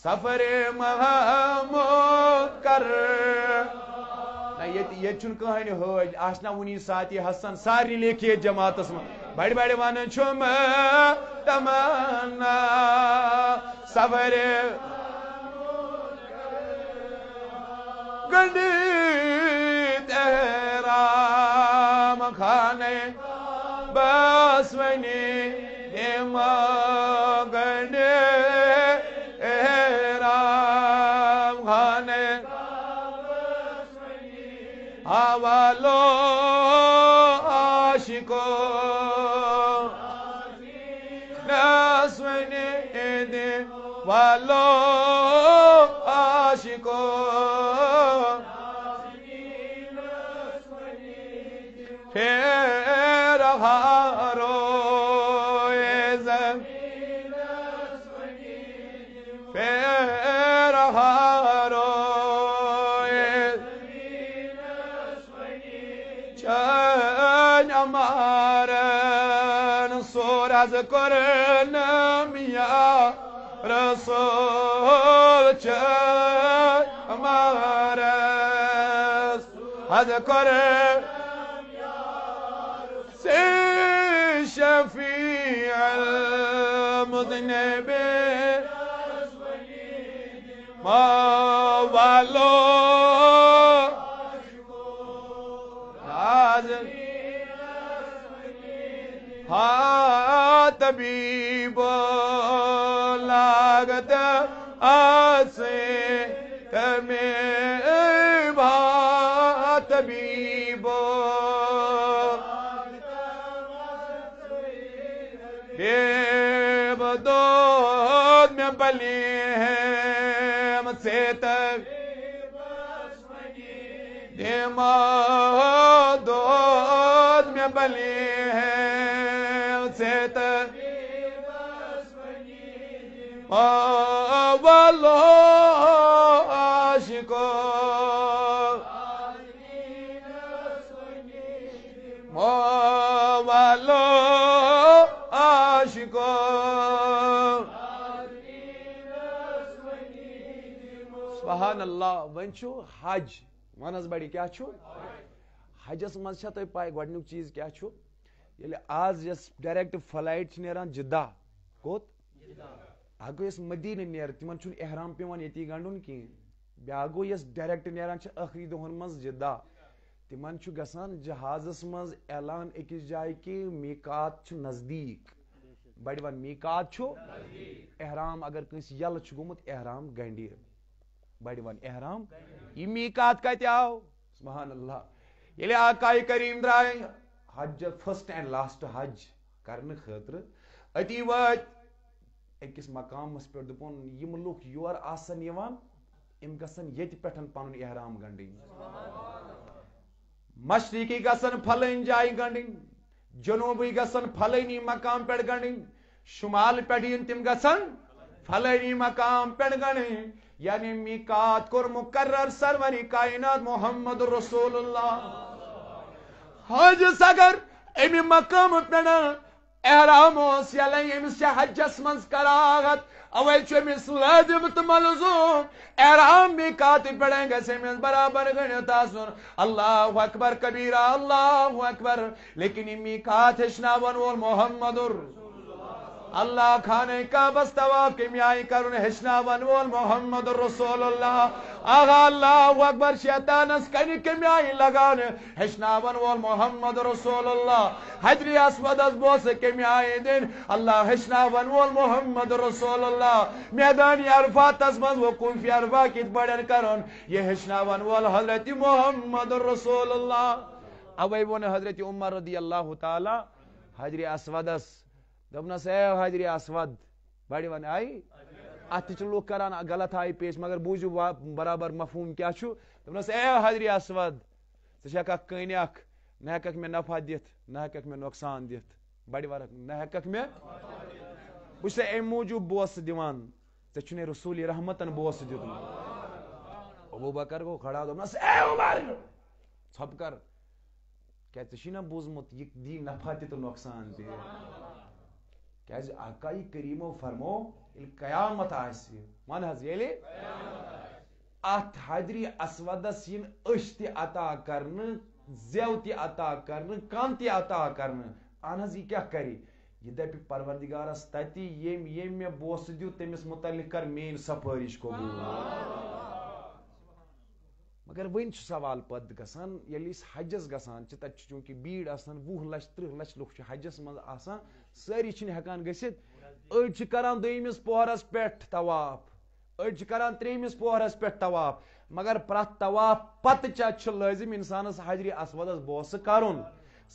سفر محمود کر، یہ کہانی حج آسنا ونی ساتھی حسن ساری لیکھیے جماعتس من بڑ بڑ ون چھم تمنا سفر گنڈیت احرام خانے بس ونی دیما گنڈی احرام خانے حوالو عاشقو نسونی دی والو عاشقو پھر ہارو زمین پھر ہارو چن امارن سور از کرنم یا رسول چن امارن از کرنم شفیع المذنبین موالو ہاں طبیب لاگت آسے تمہیں بھا طبیب بیب دود میں بلی ہے سے تک دیما دود میں بلی ہے سے تک والو عاشقو والو عاشقو سبحان اللہ. ون چھو حج ونس بڑی کیا چھو حجس مز چھا تھی پائی گۄڈنیُک چیز کیا چھو ییٚلہِ آز یس ڈائریکٹ فلائٹ چھ نیران جدہ کوت اگر یس مدینہ نیر تمن چھُنہٕ احرام پیوان ییٚتی گنڈُن کِہیٖنۍ. بیاکھ گوٚو یس ڈائریکٹ نیران چھِ ٲخری دۄہن منٛز جدہ تمن چھُ گژھان جہازس منٛز اعلان أکِس جایہِ کہِ میقات چھُ نزدیٖک. بڑِ ون میقات چھُ احرام اگر کٲنٛسہِ یلہٕ چھُ گوٚمُت احرام گنڈِ. بڑِ ون احرام یہ میقات کتہِ آو سبحان اللہ. ییٚلہِ آقائے کریم درٛاے حج فرسٹ اینڈ لاسٹ حج کرنہٕ خٲطرٕ أتی وٲتۍ أکِس مقامس پٮ۪ٹھ دوٚپُن یِم لُکھ یور آسن یِوان یِم گژھن ییٚتہِ پٮ۪ٹھ پنُن احرام گنڈٕنۍ. مشرقی گژھن پھلٲنۍ جایہِ گنڈٕنۍ، جنوبی گژھن پھلٲنی مقام پٮ۪ٹھ گنڈٕنۍ، شمال پٮ۪ٹھ یِن تِم گژھن پھلٲنی مقام پٮ۪ٹھ گنڈٕنۍ. یعنی میقات کوٚر مقرر سرور کائنات محمد رسول اللہ. حجس اگر امہِ مقام پٮ۪ٹھ احرام اوس یلے أمِس چھِ حجس منٛز کراہت اوے چھُ أمِس لازم تہٕ ملزوم احرام میقات پٮ۪ٹھ گژھِ أمِس برابر گٔنڈِتھ آسُن اللہ اکبر کبیرہ اللہ اکبر. لیکن یہِ میقات ہیٚچھناون وول محمد اللہ خانے کعبس طواف کمہِ آیہِ کرُن ہیٚچھناون وول محمد رسول اللہ. آغا اللہ اکبر شیطانس کنہِ کمہِ آیہِ لگاونہِ ہیٚچھناون وول محمد رسول اللہ. حجرِ اسودس بوسہٕ کمہِ آیہِ دِنۍ اللہ ہیٚچھناون وول محمد رسول اللہ. میدانِ عرفاتس منٛز وقوٗفِ عرفہ کِتھ پٲٹھۍ کرُن یہِ ہیٚچھناون وول حضرت محمد رسول اللہ. اوے ووٚن حضرت عمر رضی اللہ تعالیٰ حجرِ اسودس دپنس اے حجر اسود بڑی ون آئی ات لوگ کران غلط آئی پیش مگر بوزو برابر مفہوم کیا چھو دپنس اے حجر اسود ژٕ ہیککھ کٔنۍ اکھ نہ ہیککھ مےٚ نفع دِتھ نہ ہیککھ مےٚ نۄقصان دِتھ بڑِ ورق نہ ہیککھ مےٚ بہٕ چھُسے امہِ موٗجوٗب بوسہٕ دِوان ژےٚ چھُنَے رسوٗلِ رحمتن بوسہٕ دیُتمُت ابوٗ بکر گوٚو کھڑا دوٚپنس اے عمر ژھۄپہٕ کر کیٛازِ ژےٚ چھُے نا بوٗزمُت یہِ دی نفع تہِ تہٕ نۄقصان تہِ کیٛازِ آقائی کریٖمو فرمو ییٚلہِ قیامت آسہِ ون حظ ییٚلہِ اتھ حجرِ اسودس یِن أچھ تہِ عطا کرنہٕ زیو تہِ عطا کرنہٕ کن تہِ عطا کرنہٕ اہن حظ یہِ کیٛاہ کرِ یہ دپہِ پروردگارس تتہِ ییٚمۍ مےٚ بوسہٕ دیُت تٔمِس متعلق کر میٲنۍ سفٲرش قبوٗل مگر وۄنۍ چھُ سوال پتہٕ گژھان ییٚلہِ أسۍ حجس گژھان چھِ تتہِ چھِ چوٗنکہِ بھیٖڑ آسان 20 لچھ 30 لچھ لُکھ چھِ حجس منٛز آسان سٲری چھِنہٕ ہٮ۪کان گٔژھِتھ أڑۍ چھِ کران 2مِس پوہرس پٮ۪ٹھ طواف أڑۍ چھِ کران 3مِس پوہرس پٮ۪ٹھ طواف مگر پرٛٮ۪تھ طواف پتہٕ چھُ لٲزم انسانس حجرِ اسودس بوسہٕ کرُن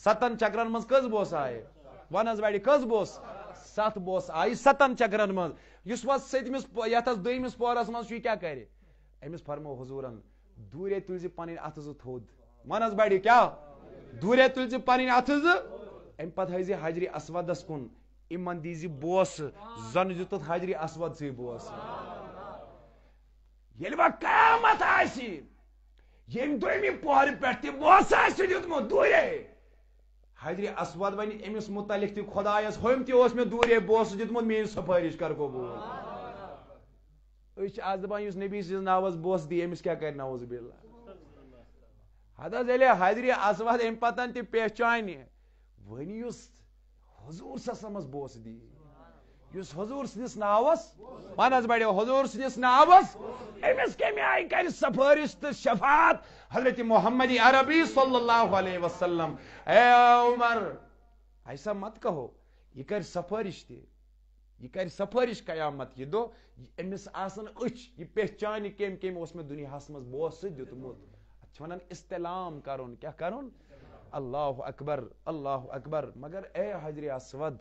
7 چکرن منٛز کٔژ بوسہٕ آیہِ ون حظ بڑِ کٔژ بوسہٕ 7 بوسہٕ آیہِ 7 چکرن منٛز یُس وۄنۍ 7مِس یتھ 2مِس پوہرس منٛز چھُ یہِ کیٛاہ کرِ أمِس فرمو حضوٗرن دوٗرے تُلۍ زِ پنٕنۍ اَتھٕ زٕ تھوٚد ون حظ بڑِ کیٛاہ دوٗرے تُلۍ زِ پنٕنۍ اَتھٕ زٕ امہِ پتہٕ ہٲیزِ حجرِ اسودس کُن یِمن دیٖزِ بوسہٕ زن دِتُتھ حجرِ اسودسٕے بوسہٕ ییٚلہِ وۄنۍ قیامت آسہِ ییٚمہِ 2مہِ پوہرٕ پٮ۪ٹھ تہِ بوسہٕ آسہِ دیُتمُت دوٗرے حجرِ اسود ونہِ أمِس متعلق تہِ خۄدایس ہُمۍ تہِ اوس مےٚ دوٗرے بوسہٕ دیُتمُت میٲنۍ سفٲرش کر قبوٗل أسۍ چھِ آز دپان یُس نبی سٕنٛدِس ناوس بوسہٕ دی أمِس کیٛاہ کرِ نعوذ باللہ ہتہٕ حظ ییٚلہِ حجرِ اسود امہِ پتن تہِ پہچانہِ وۄنۍ یُس حضوٗر صَلَّى بوسہٕ دی یُس حضوٗر سٕنٛدِس ناوس ون حظ بڑیو حضوٗر سٕنٛدِس ناوس أمِس کمہِ آیہِ کرِ سفٲرش تہٕ شفاعت حضرت محمد عربی صلی اللہ علیہ وسلم اے عمر ایسا مت کہو یہ کر سفارش تہِ یہ کر سفارش قیامت یہ دو امس آسن أچھ یہ پہچانہِ کم کم اوس مےٚ دُنیاہس منٛز بوسہٕ دیُتمُت اتھ چھِ ونان استعلام کرُن کیٛاہ کرُن اللہ اکبر اللہ اکبر مگر اے حجرِ اسود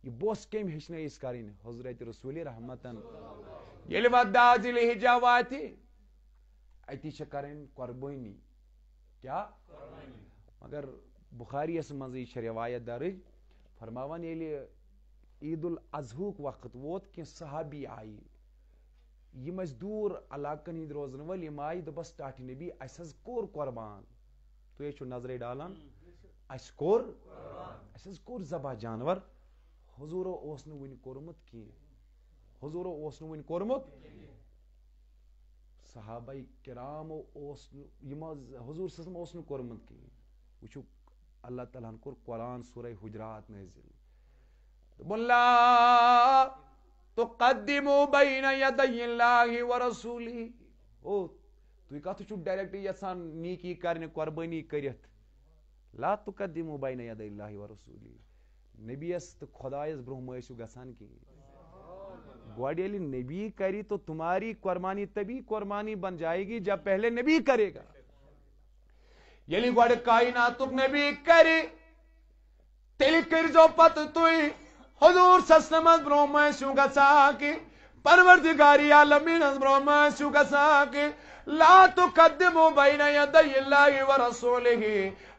یہ بوسہٕ کٔمۍ ہیٚچھنٲے أسۍ کرٕنۍ حضرت رسول رحمتن ییٚلہِ وۄنۍ داہ ذی الحجہ واتہِ اتی چھِ کرٕنۍ قۄربٲنی کیٛاہ مگر بخاریس منٛزٕے چھِ روایت درٕج فرماوان ییٚلہِ عید الاضحیٰ وقت ووت کینٛہہ صحابی آیہِ یِم ٲسۍ دوٗر علاقن ہٕنٛدۍ روزن وٲلۍ یِم آیہِ دوٚپس ٹاٹھہِ نبی اسہِ حظ کوٚر قۄربان تُہۍ حظ چھِو نظرے ڈالان اسہِ کوٚر ذبح جانور حضوٗرو اوس نہٕ وُنہِ کوٚرمُت کینٛہہ صحابہ کرامو اوس نہٕ یِم حضوٗر صلی اللہ علیہ وسلم اوس نہٕ کوٚرمُت کینٛہہ وٕچھِو اللہ تعالیٰ ہن کوٚر قرآن سورہ حجرات نٲزِل دوٚپُن لا تقدموا بین یدی اللہ ورسولہ او تُہۍ کتھ چھِو ڈایریکٹ یژھان نیکی کرنہِ قۄربٲنی کٔرِتھ لا تقدموا بین یدی اللہ ورسولہ نبیس تہٕ خۄدایس برونٛہہ مہ ٲسِو گژھان کینٛہہ گۄڈٕ ییٚلہِ نبی کرِ تو تمہاری قربانی تبھی قربانی بن جائے گی جب پہلے نبی کرے گا ییٚلہِ گۄڈٕ کائناتُک نبی کرِ تیٚلہِ کٔرۍزیو پتہٕ تُہۍ حضوٗر صلی اللہ علیہ وسلمس برونٛہہ مہ ٲسِو گژھان کہِ پروردگارِ عالمیٖنس برونٛہہ مہ ٲسِو گژھان کہِ لا تقدموا بین یدی اللہ ورسولہ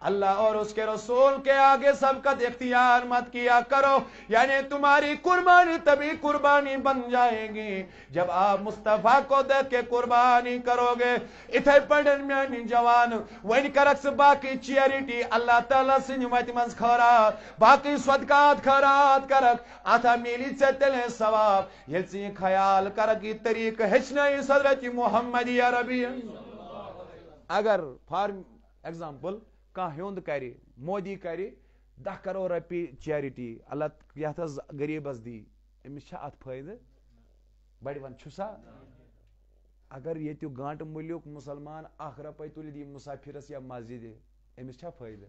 اللہ اور اس کے رسول کے آگے سبقت اختیار مت کیا کرو یعنی تمہاری قربانی تبھی قربانی بن جائے گی جب آپ مصطفیٰ کو دیکھ کے قربانی کرو گے اتھے پڑھن میانی جوان وین کرکس باقی چیریٹی اللہ تعالیٰ سنجھ ویت منز خیرات باقی صدقات خیرات کرک آتھا میلی سے تلے ثواب یل سی خیال کرک یہ طریق ہچنائی حضرت محمد عربی اگر فار ایگزامپل کانٛہہ ہیوٚنٛد کرِ مودی کرِ 10 کرور رۄپیہِ چیرٹی اللہ یتھ حظ غریٖبس دی أمِس چھا اتھ فٲیدٕ بڑِ ون چھُسا اگر ییٚتیُک گانٹہٕ مُلیُک مُسلمان 1 رۄپے تُلہِ دی مُسافِرس یا مسجدِ أمِس چھا فٲیدٕ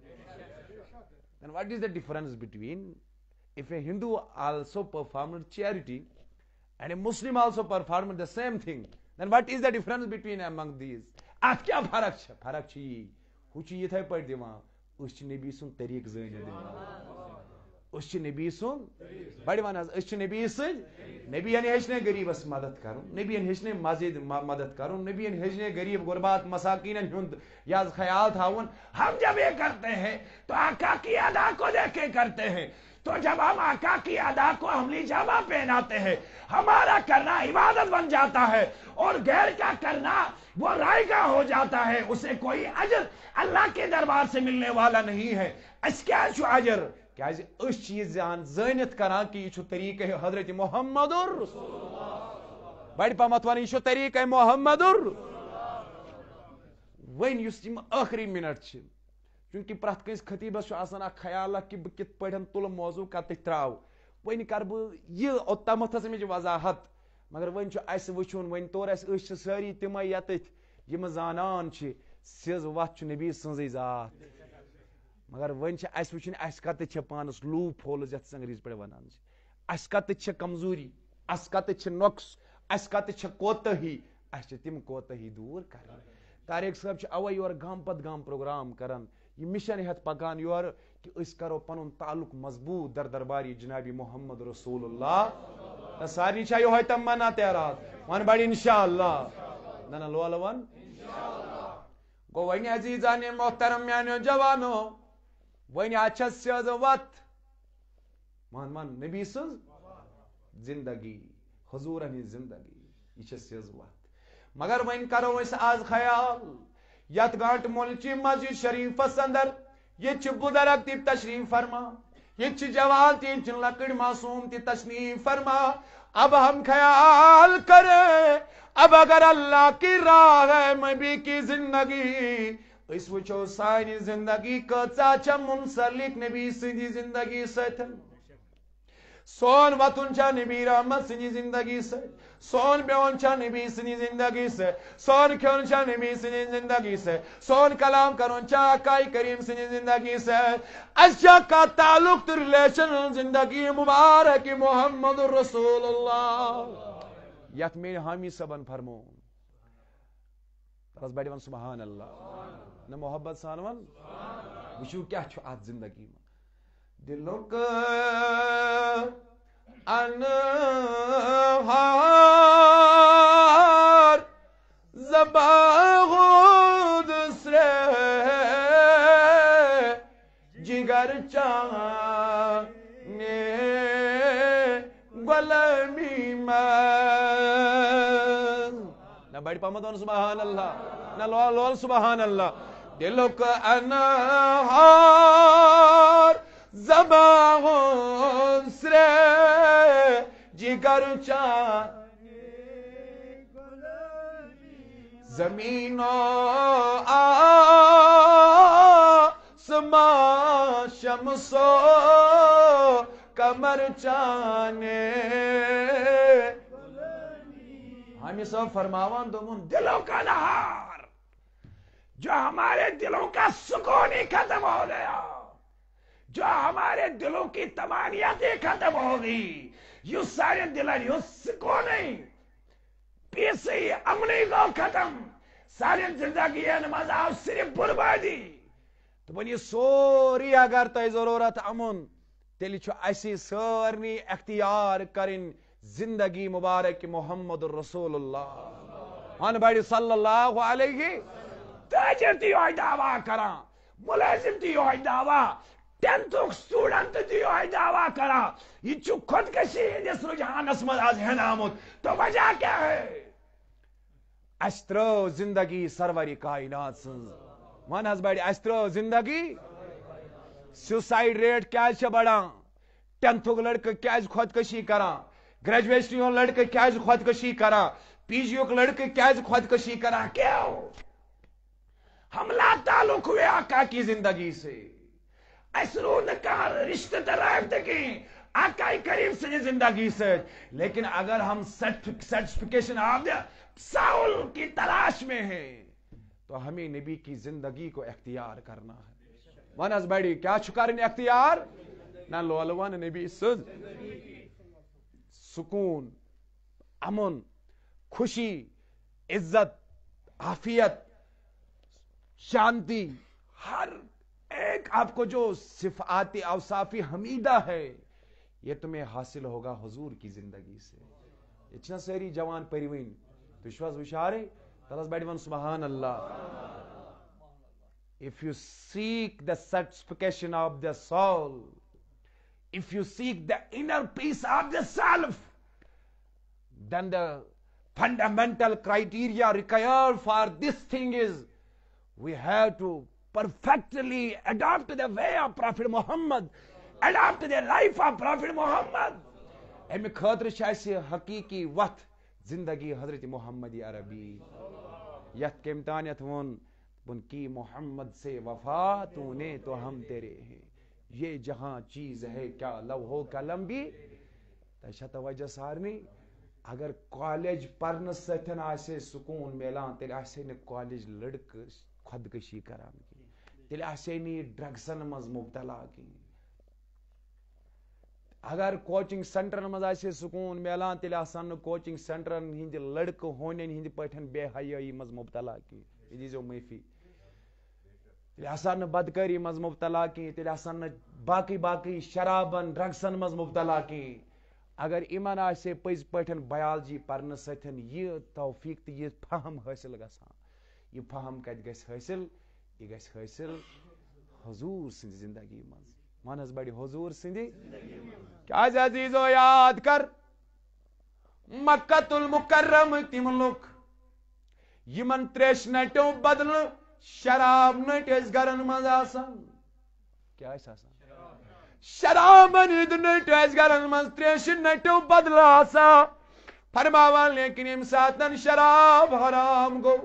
then what is the difference between if a Hindu also performed charity and a Muslim also performed the same thing then what is the difference between among these اتھ کیٛاہ فرق چھِ فرق چھِ یی ہُہ چھُ یِتھے پٲٹھۍ دِوان أسۍ چھِ نبی سُنٛد طریٖقہٕ زٲنِتھ دِوان اس نبی سن بڑی ون اس نبی سن نبی ہیچنے غریبس مدد کرن نبی ہیچنے مزید مدد کرن نبی ہیچنے غریب غربات مساکین ہند یا خیال تھاون. ہم جب یہ کرتے ہیں تو آقا کی ادا کو دیکھ کے کرتے ہیں. تو جب ہم آقا کی ادا کو حملی جامہ پہناتے ہیں ہمارا کرنا عبادت بن جاتا ہے اور غیر کا کرنا وہ رائے گاہ ہو جاتا ہے. اسے کوئی اجر اللہ کے دربار سے ملنے والا نہیں ہے. اس کیا چھو اجر کیاز اس چیز زانت کران کہ یہ طریقہ حضرت محمد بڑ پامت ون یہ طریقہ محمد ون اس آخری منٹ چونکہ پریت کنس خطیبس آسان اخ خیال کہ بہ کت پہ تل موضوع کت تراو ون کر بہ یہ اوتامت امچ وضاحت مگر ون اس وچھن ون طور اس ساری تم یت یم زانان سیز وت نبی سن ذات مگر ون اس وچھن اس کت پانس لوپ ہولز یت انگریز پہ ونان اس کت کمزوری اس کت نقص اس کت کوتہی اس تم کوتہی دور کر. طارق صاحب اوے یور گام پت گام پروگرام کران یہ مشن ہت پکان یور کہ اس کرو پن تعلق مضبوط در درباری جناب محمد رسول اللہ. سارے یہ تمنا تیرات ون بڑی انشاءاللہ نہ لول ون گو ون عزیزان محترم میانو جوانو ون اچھس وت مان نبی سن زندگی حضور زندگی یہ سیز وت مگر ون کرو اس آز خیال یت گانٹ ملچی مسجد شریفس اندر یہ بزرگ تی تشریف فرما یہ جوان تی لکڑ معصوم تی تشریف فرما. اب ہم خیال کریں اب اگر اللہ کی راہ ہے نبی کی زندگی اس وچو سانی زندگی کچا چھ منسلک نبی سندی زندگی ستن. سون وطن چھ نبی رحمت سنی زندگی سے سون بیون چھ نبی سنی زندگی سے سون کھون چھ نبی سنی زندگی سے سون کلام کرون چھ آقائی کریم سنی زندگی سے اشیا کا تعلق تو ریلیشن زندگی مبارک محمد رسول اللہ یت میں حامی صبن فرمون رس بڑی ون سبحان اللہ نہ محبت سان ون وچو کیا چھ آت زندگی میں دلوں کا انہار زباں دوسرے جگر چاہنے غلامی میں نہ بڑی پامت سبحان اللہ نہ لول سبحان اللہ دلوں کا انہار زباں سے جگر چاہنے زمین و آسمان شمس و قمر چاہنے ہمیں سب فرماوان دومون دلوں کا نہار جو ہمارے دلوں کا سکون ہی ختم ہو گیا جو ہمارے دلوں کی تمانیت ہی ختم ہو گئی یوں سارے دلن یوں سکون نہیں پیسی امنی کو ختم ساری زندگی مذہب صرف بربادی تو بنی سوری اگر تہ ضرورت امن تیل اسی سارنی اختیار کرن زندگی مبارک محمد رسول اللہ ہن بڑی صلی اللہ علیہ تاجر تی ہوئی دعویٰ کران ملازم تی ہوئی دعویٰ ٹینتھک سٹوڈنٹ تی ہوئی دعویٰ کران یہ چو خودکشی جس رجحانس مز آز ہے آمد تو وجہ کیا ہے اشترو زندگی سروری کائنات سن ون حض بڑی اشترو زندگی سوسائڈ ریٹ کیا بڑھان ٹینتھک لڑکہ کیا خودکشی کران گریجویشن لڑکہ کیا خودکشی کران پی جی یوک لڑکہ کیا خودکشی کران کیوں حملہ تعلق ہوئے آقا کی زندگی سے اسرود کا رشتہ ترائب کی آقا کریم سے زندگی سے لیکن اگر ہم سرٹیفکیشن آف دیا ساول کی تلاش میں ہیں تو ہمیں نبی کی زندگی کو اختیار کرنا ہے ونس بڑی کیا چھکارن اختیار نہ لولوان نبی سد سکون امن خوشی عزت عافیت شانتی ہر ایک آپ کو جو صفات اوصاف حمیدہ ہے یہ تمہیں حاصل ہوگا حضور کی زندگی سے. یہ چھنا ساری جوان پریوین تشواز وشارے تلس بیٹھ ون سبحان اللہ. If you seek the satisfaction of the soul, if you seek the inner peace of the self, then the fundamental criteria required for this thing is we have to perfectly adopt the way of Prophet Muhammad, adopt the life of Prophet Muhammad. امی خاطر چھ حقیقی وقت زندگی حضرت محمد عربی یت کم تانیت وون ان کی محمد سے وفا تو نے تو ہم تیرے ہیں یہ جہاں چیز ہے کیا لوح قلم بھی تشا توجہ سارنی. اگر کالج پرن ستن آسے سکون میلان تیل آسے نے کالج لڑک خودکشی کران کی تیل آسے نی ڈرگسن مز مبتلا کی. اگر کوچنگ سینٹر مز آسے سکون میلان تیل آسان کوچنگ سینٹر ہند لڑک ہونے ہند پٹھن بے حیائی مز مبتلا کی دیزو معافی. تیل آسان بدکاری مز مبتلا کی تیل آسان باقی شرابن ڈرگسن مز مبتلا کی. اگر ایمان آسے پز پٹھن بیالوجی پرن ستن یہ توفیق تو یہ فہم حاصل گژھان. یہ فہم کت گژھِ حاصل یہ گژھِ حاصل حضور سند زندگی مز مانس بڑی حضور سندی. کیا عزیزو یاد کر مکۃ المکرم تم لوگ یمن تریش نٹو بدل شراب نٹ اس گرن مز آسان. کیا آسان شراب نٹ اس گرن مز تریش نٹو بدل آسان. فرماوان لیکن ام ساتن شراب حرام گو.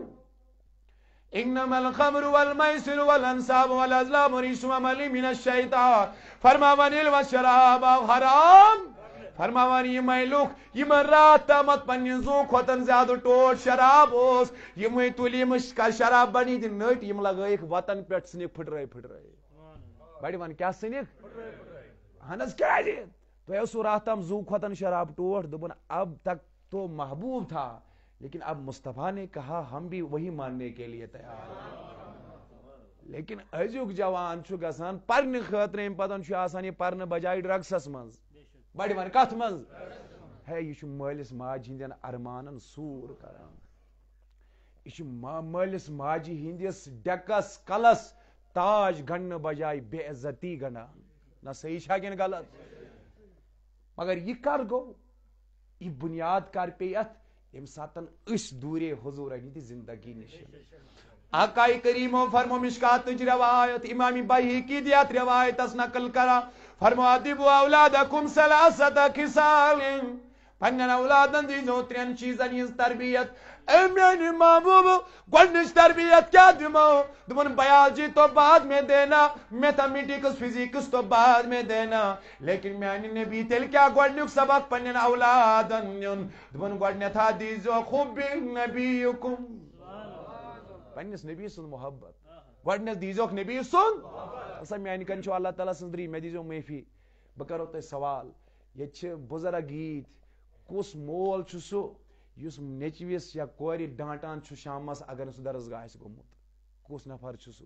انما الخمر والمیسر والانصاب والازلام رجس عمل من الشیطان. فرماوان الشراب حرام. فرماوان یہ میلوک یہ رات تامت پنی زو کھوتن زیادہ ٹوٹ شراب اس یہ تلی مشکل شراب بنی دن نٹ یہ لگائک وطن پیٹ سنک پھٹرائے بڑی ون کیا سنک ہنس کیا جی تو سو رات تام زو کھوتن شراب ٹوٹ دبن اب تک تو محبوب تھا لیکن اب مصطفیٰ نے کہا ہم بھی وہی ماننے کے لیے تیار ہیں. لیکن ازیک جوان چھ گژھان پرن خاطر ام پتن چھ آسان یہ پرن بجائے ڈرگسس مز بڑی ون کت مز ہے یہ مالس ماج ہندین ارمانن سور کران. یہ مالس ماجی ہندس ڈیکس کلس تاج گنڈ بجائے بے عزتی گنڈان. نہ صحیح چھا کن غلط مگر یہ کر گو یہ بنیاد کر پی ات یم ساتن اس دورے حضور ہندی زندگی نش. آقا کریمو فرمو مشکات روایت امام بحیقی دیات روایت اس نقل کرا فرمو ادبو اولادکم ثلاثت خصال. پنن اولادن دیزو ترین چیزن ہز تربیت امین محبوب گوڈنچ تربیت کیا دمو دمن بیالوجی تو بعد میں دینا میتھمیٹکس فزکس تو بعد میں دینا لیکن میانی نبی تیل کیا گوڈنک سبق پنن اولادن یون دمن گوڈنتھا دیزو خوب نبیکم پنس نبی سن محبت گوڈنس دیزوک نبی سن اصل میانی کن چھو اللہ تعالیٰ سندری میں دیزو معافی بہ کرو تہ سوال یہ بزرگ گیت کس مول سو اس نیچوس یا کور ڈانٹان شامس اگر سہ درسگاہ گومت کس نفر سہ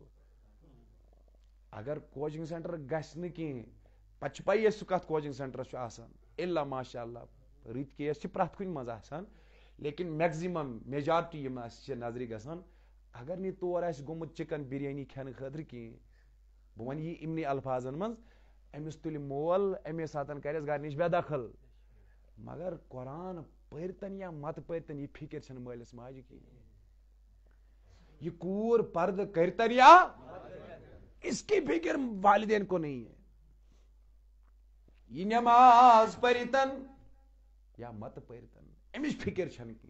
اگر کوچنگ سینٹر گھس نی پہ پی سہ کت کوچنگ سینٹر آسان الا ماشاء اللہ رت کیس پریت کن مز آسان لیکن میکزمم میجارٹی نظر گژھان اگر نی تور گومت چکن بریانی کھین خاطر کہین بہ ون یہ امنی الفاظن مز امس تل مول امے ساتن کرس گھر نش بے دخل مگر قرآن پرتن یا مت پرتن یہ فکر چھ مالس ماجہ کی. یہ کور پرد کرتن یا اس کی فکر والدین کو نہیں ہے. یہ نماز پرتن یا مت پرتن امس فکر چھن کی.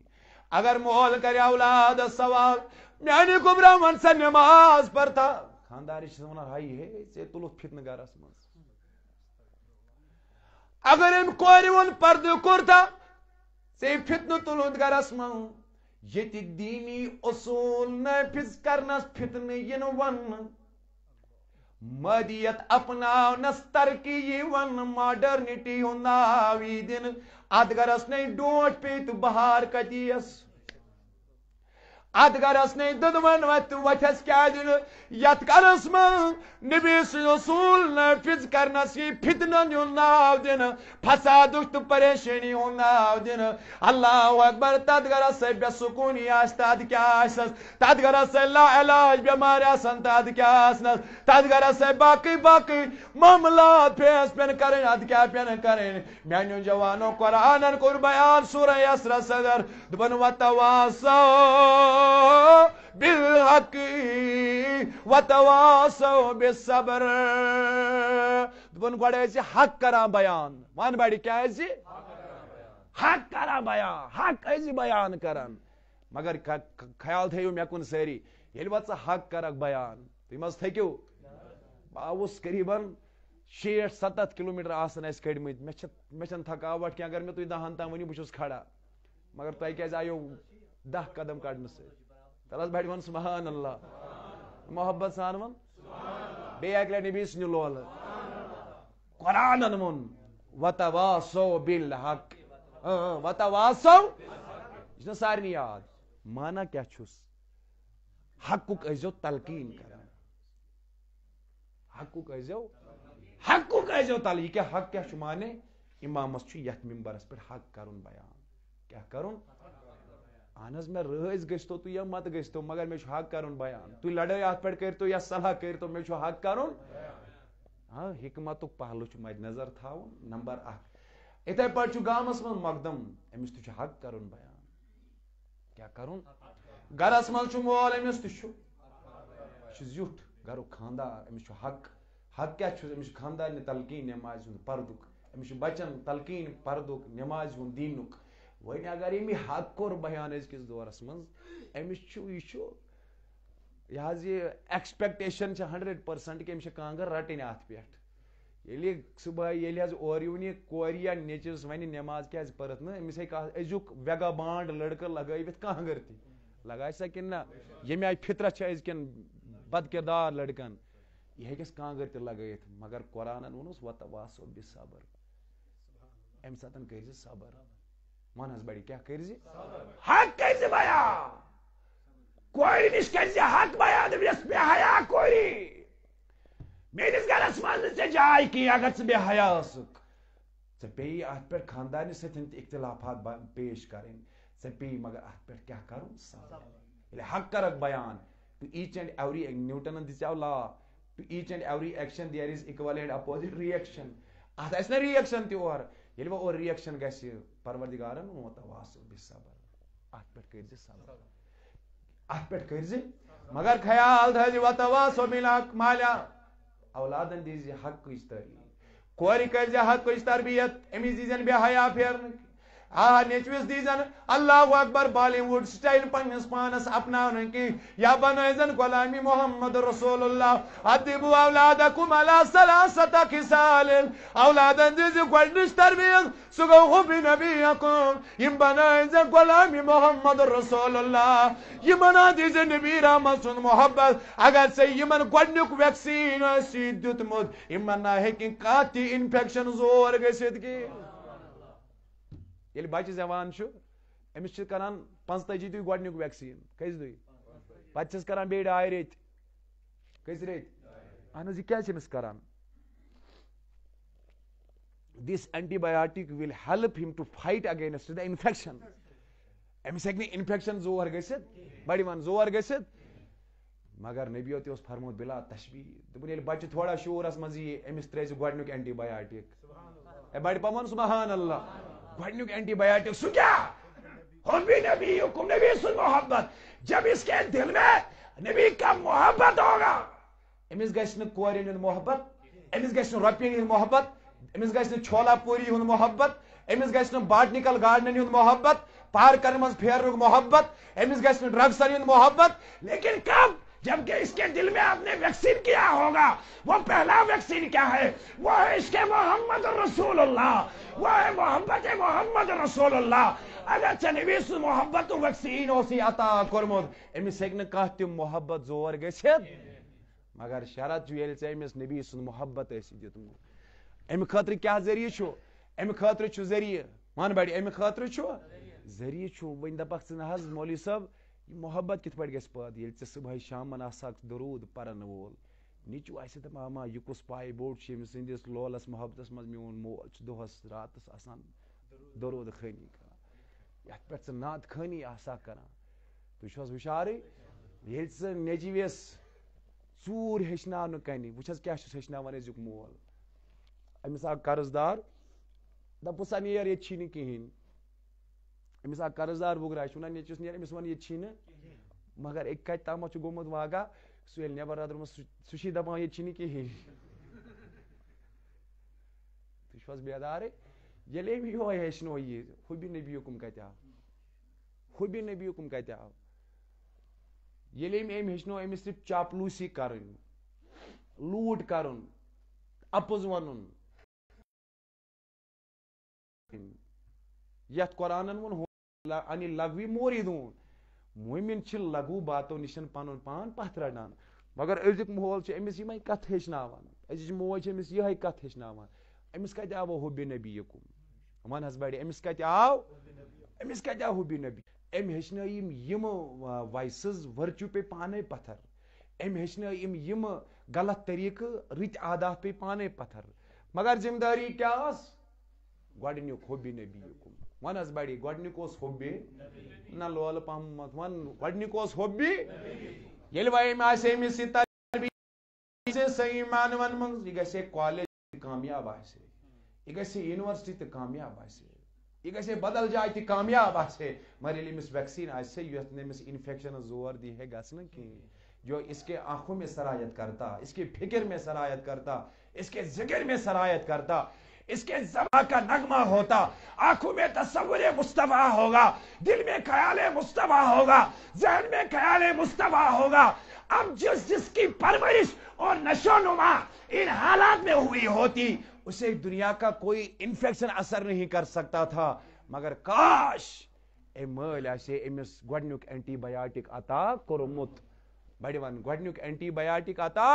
اگر مول کرے اولاد سوال میانی کو برہمن سے نماز پڑھتا خاندار ونان ہائی ہے ے تلت فتن گرس مز. اگر ام کور ون پرد کورتا ے فتن تلت گرس من یت دینی اصول نافذ کرنس فتن ین ون مادیت اپناونس ترقی ون ماڈرنٹی ہند ناوی دن ات گرس نئی ڈونٹ پی تو بہار کتیس. ات گرس نے ددون وتھس کیا دن یت گرس من نبی رسول نافذ کرنس یہ فتنن ہند ناو دن فساد تو پریشانی ہند ناو دن اللہ اکبر تت گرس سے بے سکونی آس تت کیا آسس تت گرس سے لا علاج بیمار آسن تت کیا آسنس تت گرس سے باقی باقی معاملات پیش پین کریں ات کیا پین کریں میانو جوانو قرآن کور بیان سورہ یسر صدر دبن وتواصوا بالحق وتواصوا بالصبر دبن گوڑے سے حق کران بیان مان بڑی کیا ہے حق کران بیان حق ایسی بیان کران مگر خیال تھیو مے کن ساری یل وت حق کرک بیان تھی مز تھکیو باوس قریباً 60-70 کلومیٹر آسن اس کڑمت مے چھن تھکاوٹ کہ اگر میں تھی 10 تام ونی بچس کھڑا مگر تہ کیازِ آیو 10 قدم کڑنے سے تلس بڑھ ون سبحان اللہ محبت سان ون بے اکلے نبی سن لول قرآن ون وتواصوا بالحق وتواصوا یہ سارنی یاد مانا کیا چھس حقک ازو تلقین کران حقک ازو تل یہ کیا حق کیا مانے امامس چھ یت ممبرس پہ حق کرن بیان کیا کرن اہن میں رز گھتو تو یا مت گھتو مگر مے حق کرن بیان تھی لڑائی ات پہ کرتو یا صلاح کرتو مے حق کرن ہاں حکمت پہلو مد نظر تھاون نمبر 1 اتھے پہ گامس من مقدم امس تہ حق کرن بیان کیا کرن گرس من مول امس تہ زیوٹ گرک خاندار امس حق کیا امس خاندار تلقین نماز ہند پردک امس بچن تلقین پردک نماز ہند دینک ون اگر امی حق کور بیان ازکس دورس من امس یہ ایکسپیکٹیشن 100% کہ امس کانگر رٹن ات پہ یل صبح یل اور یون کور یا نیچس ون نماز کیاز پرت نا امس ازیک ویگا بانڈ لڑکہ لگائیت کانگر تہ لگائے سا کن نا یم آئی فطرت ازکن بد کردار لڑکن یہ ہیکس کانگر تہ لگائیت مگر قرآن ونس وتواصوا بالصبر ام ساتن کرز صبر من حس بڑی کیا کرز حق کرز بیان کوئی نش کرز حق بیان یس بے حیا کوئی میرس گرس من سے جائے کی اگر ژٕ بے حیا ٲسٕکھ ژےٚ پیٚیی اتھ پٮ۪ٹھ خاندارنہِ سۭتۍ تہِ اختلافات پیش کرٕنۍ ژےٚ پیٚیی مگر اتھ پٮ۪ٹھ کیٛاہ کرُن صبر ییٚلہِ حق کرکھ بیان ٹو ایچ اینڈ ایوری نیوٹنن دِژیو law to each and every action there is equal and opposite reaction اتھ آسہِ نا ریئیکشن تہِ اورٕ ییٚلہِ وۄنۍ اورٕ ریئیکشن گژھِ پروردگارن وتواصوا بالصبر اتھ پٮ۪ٹھ کٔرزِ صبر اتھ پٮ۪ٹھ کٔرزِ مگر خیال تھٲیزِ وتواصوا بالحق مالیہ اولادن دیز حقٕچ تعلیٖم کورِ کٔرزِ حقٕچ تربیت أمِس دیٖزٮ۪ن بے حیا پھیرنہٕ نیچوِس دیٖزٮ۪ن اللہ اکبر بالی وُڈ سٹایل پننس پانس اپناونہٕ کی یا بنٲیزٮ۪ن غلامی محمد رسول اللہ ادبوا اولادکم علی ثلاثۃ خصال اولادن دیز گۄڈنِچ تربیت سُہ گوٚو حُبِ نبیکم یم بنٲیزٮ۪ن غلامی محمد رسول اللہ یمن دیٖزِ نبی رحمت سُنٛد محبت اگر ژےٚ یمن گۄڈنیُک ویکسیٖن آسی دیُتمُت یمن نہ ہیٚکہِ کانٛہہ تہِ انفیکشن زور گٔژھِتھ کینٛہہ ییٚلہِ بچہِ زیوان چھُ أمِس چھِ کران 45 دۄہہِ گۄڈنیُک ویکسیٖن کٔژِ دۄہہِ پتہٕ چھِس کران بیٚیہِ 2 رٮ۪تۍ کٔژِ رٮ۪تۍ اہن حظ یہِ کیٛازِ چھِ أمِس کران this antibiotic will help him to fight against the infection أمِس ہیٚکہِ نہٕ انفیکشن زور گٔژھِتھ بڑِ ون زور گٔژھِتھ مگر نبیو تہِ اوس فرموت بلا تشبیہ دوٚپُن ییٚلہِ بچہِ تھوڑا شعوٗرس منٛز یی أمِس ترٛٲیزِ گۄڈنیُک اینٹی بایوٹک بڑِ پمن سبحان اللہ گۄڈنیُک اینٹی بایوٹک سُہ کیٛاہ حُبِ نبیکم نبی سُنٛد محبت جب اس کے دل میں نبی کا محبت ہوگا أمِس گژھِ نہٕ کورٮ۪ن ہُنٛد محبت أمِس گژھِ نہٕ رۄپین ہُنٛد محبت أمِس گژھِ نہٕ چھولا پوری ہُنٛد محبت أمِس گژھِ نہٕ باٹنیکل گارڈنن ہُنٛد محبت پارکن منٛز پھیرنُک محبت أمِس گژھِ نہٕ ڈرگسن ہُنٛد محبت لیکن کب جبکہ اس کے دل میں آپ نے ویکسین کیا ہوگا وہ پہلا ویکسین کیا ہے وہ ہے عشق محمد رسول اللہ وہ ہے محبت محمد رسول اللہ اگر چنوی سُہ محبت ویکسین اوس عطا کوٚرمُت أمِس ہیٚکہِ نہٕ کانٛہہ تہِ محبت زور گٔژھِتھ مگر شرط چھُ ییٚلہِ ژےٚ أمِس نبی سُنٛد محبت ٲسی دیُتمُت اَمہِ خٲطرٕ کیٛاہ ذٔریعہٕ چھُ اَمہِ خٲطرٕ چھُ ذٔریعہٕ مان بڑِ اَمہِ خٲطرٕ چھُ ذٔریعہٕ چھُ وۄنۍ دپکھ ژٕ نہ حظ مولوی صٲب محبت کت پہ گھس پٲدٕ ییٚلہِ ژےٚ صبحٲے شامن آسکھ درود پرن وول نیٚچوٗ آسہِ دپان اما یہِ کُس پاے بوٚڑ چھُ ییٚمہِ سٕنٛدِس لولس محبتس منٛز میون مول چھُ دۄہس راتس آسان درود خٲنی کران یتھ پٮ۪ٹھ ژٕ نعت خٲنی آسکھ کران تُہۍ چھِو حظ ہُشارٕے ییٚلہِ ژٕ نیٚچوِس ژوٗر ہیٚچھناونہٕ کنہِ وٕچھ حظ کیاہ چھُس ہیٚچھناوان أزیُک مول أمِس آو قرض دار دپُس سا نیر ییٚتہِ چھی نہٕ کِہیٖنۍ أمِس آو قرض دار وُگراے چھُ ونان نیٚچوِس نیر أمِس وَن ییٚتہِ چھی نہٕ مگر أکۍ کتہِ تامتھ چھُ گوٚمُت واقع سُہ ییٚلہِ نٮ۪بر درٛامُت سُہ چھی دپان ییٚتہِ چھی نہٕ کِہیٖنۍ تُہۍ چھِو حظ بیدارٕے ییٚلہِ أمۍ یِہوے ہیٚچھنو یہِ حُبہِ نبی یُکُم کتہِ آو حُبہِ نبی یُکُم کتہِ آو ییٚلہِ أمۍ ہیٚچھنو أمِس صرف چاپلوٗسی کرٕنۍ لوٗٹ کرُن اپُز ونُن یتھ قرآنن ووٚن انِ لغوی موریدوٗن مومِن چھِ لغوٗ باتو نِش پنُن پان پتھ رٹان مگر أزیُک ماحول چھُ أمِس یِمے کتھٕ ہیٚچھناوان أزِچ موج چھِ أمِس یِہے کتھ ہیٚچھناوان أمِس کتہِ آو حُبہِ نبی یُکُم ون حظ بڑِ أمِس کتہِ آو حُبہِ نبی أمۍ ہیٚچھنٲیِم یِمہٕ وایسٕز ؤرچوٗ پے پانے پتھر أمۍ ہیٚچھنٲیِم یِمہٕ غلط طریٖقہٕ رٕتۍ عادات پے پانے پتھر مگر ذمہٕ دٲری کیاہ ٲس گۄڈٕنیُک حُبہِ نبی یُکُم ون حظ بڑِ گۄڈٕنیُک اوس حُبہِ نہ لولہٕ پہمتھ ون گۄڈٕنیُک اوس حُبہِ ییٚلہِ وۄنۍ أمۍ آسہِ أمِس یہِ تربیت صحیح معنون منٛز یہِ گژھِ ہے کالیج تہِ کامیاب آسہِ ہے یہِ گژھِ ہے یونیورسٹی تہِ کامیاب آسہِ ہے یہِ گژھِ ہے بدل جایہِ تہِ کامیاب آسہِ ہے مگر ییٚلہِ أمِس ویکسیٖن آسہِ ہے یۄس نہٕ أمِس انفیکشنس زور دی ہے گژھنہٕ کِہیٖنۍ جو اس کے آنکھوں میں سرایت کرتا اس کی فکر میں سرایت کرتا اس کے ذکر میں سرایت کرتا اس کے زبان کا نغمہ ہوتا آنکھوں میں تصور مصطفیٰ ہوگا دل میں خیال مصطفیٰ ہوگا ذہن میں خیال مصطفیٰ ہوگا اب جس کی پرورش اور نشو نما ان حالات میں ہوئی ہوتی اسے دنیا کا کوئی انفیکشن اثر نہیں کر سکتا تھا مگر کاش اے مٲلۍ آسہِ أمِس گۄڈٕنیُک اینٹی بایاٹک عطا کوٚرمُت بڑِ ون گۄڈٕنیُک اینٹی بایاٹک عطا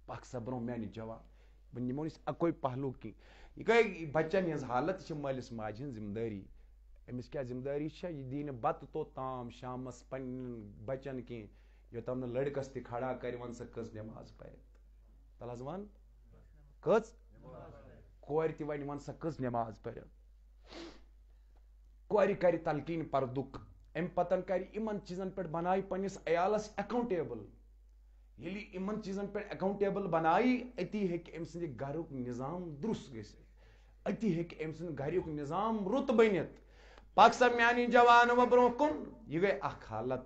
پکھ سا برونٛہہ میانہِ جوان بہٕ نِمو نہٕ اکوے پہلو کینٛہہ یہِ گٔے بچن ہٕنٛز حالت یہِ چھِ مٲلِس ماجہِ ہٕنٛز ذمہٕ دٲری أمِس کیاہ ذمہٕ دٲری چھےٚ یہِ دی نہٕ بتہٕ توٚتام شامس پننٮ۪ن بچن کینٛہہ یوٚتام نہٕ لڑکس تہِ کھڑا کرِ ون سا کٔژ نٮ۪ماز پرِ تل حظ ون کٔژ کورِ تہِ ونہِ ون سا کٔژ نٮ۪ماز پرِ کورِ کرِ تلقیٖن پردُک امہِ پتن کرِ یِمن چیٖزن پٮ۪ٹھ بنایہِ پننِس عیالس اکاونٹیبل ییٚلہِ یہِ یِمن چیٖزن پٮ۪ٹھ اکاونٹیبل بنایہِ أتی ہیٚکہِ أمۍ سٕنٛدِ گرُک نظام درست گٔژھِتھ أتی ہیٚکہِ أمۍ سُنٛد گریُک نظام رُت بٔنِتھ پکھ سا میانہِ جوان وۄنۍ برونٛہہ کُن یہِ گٔے اکھ حالت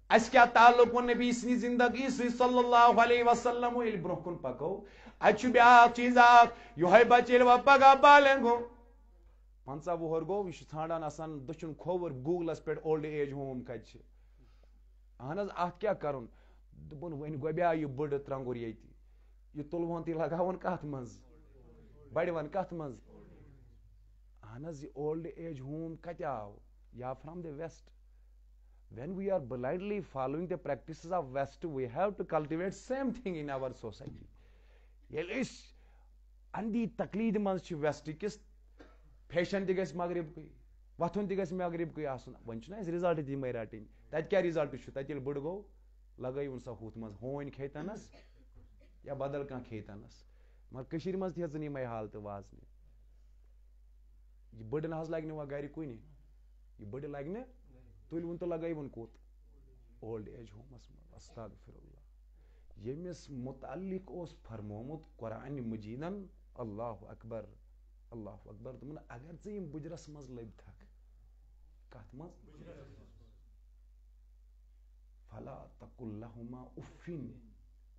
اَسہِ کیاہ تعلق ووٚن نبی سٕنٛدِ زندگی سۭتۍ صلی اللہ علیہ وسلم ییٚلہِ برونٛہہ کُن پکو اَتہِ چھُ بیاکھ چیٖز اکھ یِہوے بچہِ ییٚلہِ وۄنۍ پگاہ بالغ گوٚو 15 وُہر گوٚو یہِ چھُ ژھانڈان آسان دٔچھُن کھووُر گوٗگلس پٮ۪ٹھ اولڈ ایج ہوم کتہِ چھِ اہن حظ اتھ کیاہ کرُن دوٚپُن وۄنۍ گۄبیٛاو یہِ بٕڈٕ ترٛنٛگُر ییٚتہِ یہِ تُلہون تہِ لگاوُن کتھ منٛز بڑِ ون کتھ منٛز اہن حظ یہِ اولڈ ایج ہوم کتہِ آو یہِ آو from the west when we are blindly following the practices of west we have to cultivate same thing in our society ییٚلہِ أسۍ اندھی تقلیٖد منٛز چھِ ویسٹ کِس فیشن تہِ گژھِ مغربکُے وۄتھُن تہِ گژھِ مغربکُے آسُن وۄنۍ چھُنہ اَسہِ رِزلٹ تِمے رٹٕنۍ تتہِ کیاہ رِزلٹ چھُ تتہِ ییٚلہِ بٕڈٕ گوٚو لگٲیوُن سا ہُتھ منٛز ہوٗنۍ کھیٚتنس یا بدل کانٛہہ کھیٚتنس مگر کٔشیٖرِ منٛز تہِ ہیٚژٕن یِمے حالتہٕ وازنہِ یہِ بٕڈٕ نہ حظ لگہِ نہٕ وۄنۍ گرِ کُنہِ یہِ بٕڈٕ لگہِ نہٕ تُلۍوُن تہٕ لگٲیوُن کوٚت اولڈ ایج ہومس منٛز استغفر اللہ ییٚمِس متعلق اوس فرمومُت قرآنِ مجیٖدن اللہ اکبر دوٚپُن اگر ژٕ یِم بٕجرس منٛز لٔبتھکھ کتھ منٛز فلا تقل لهما اف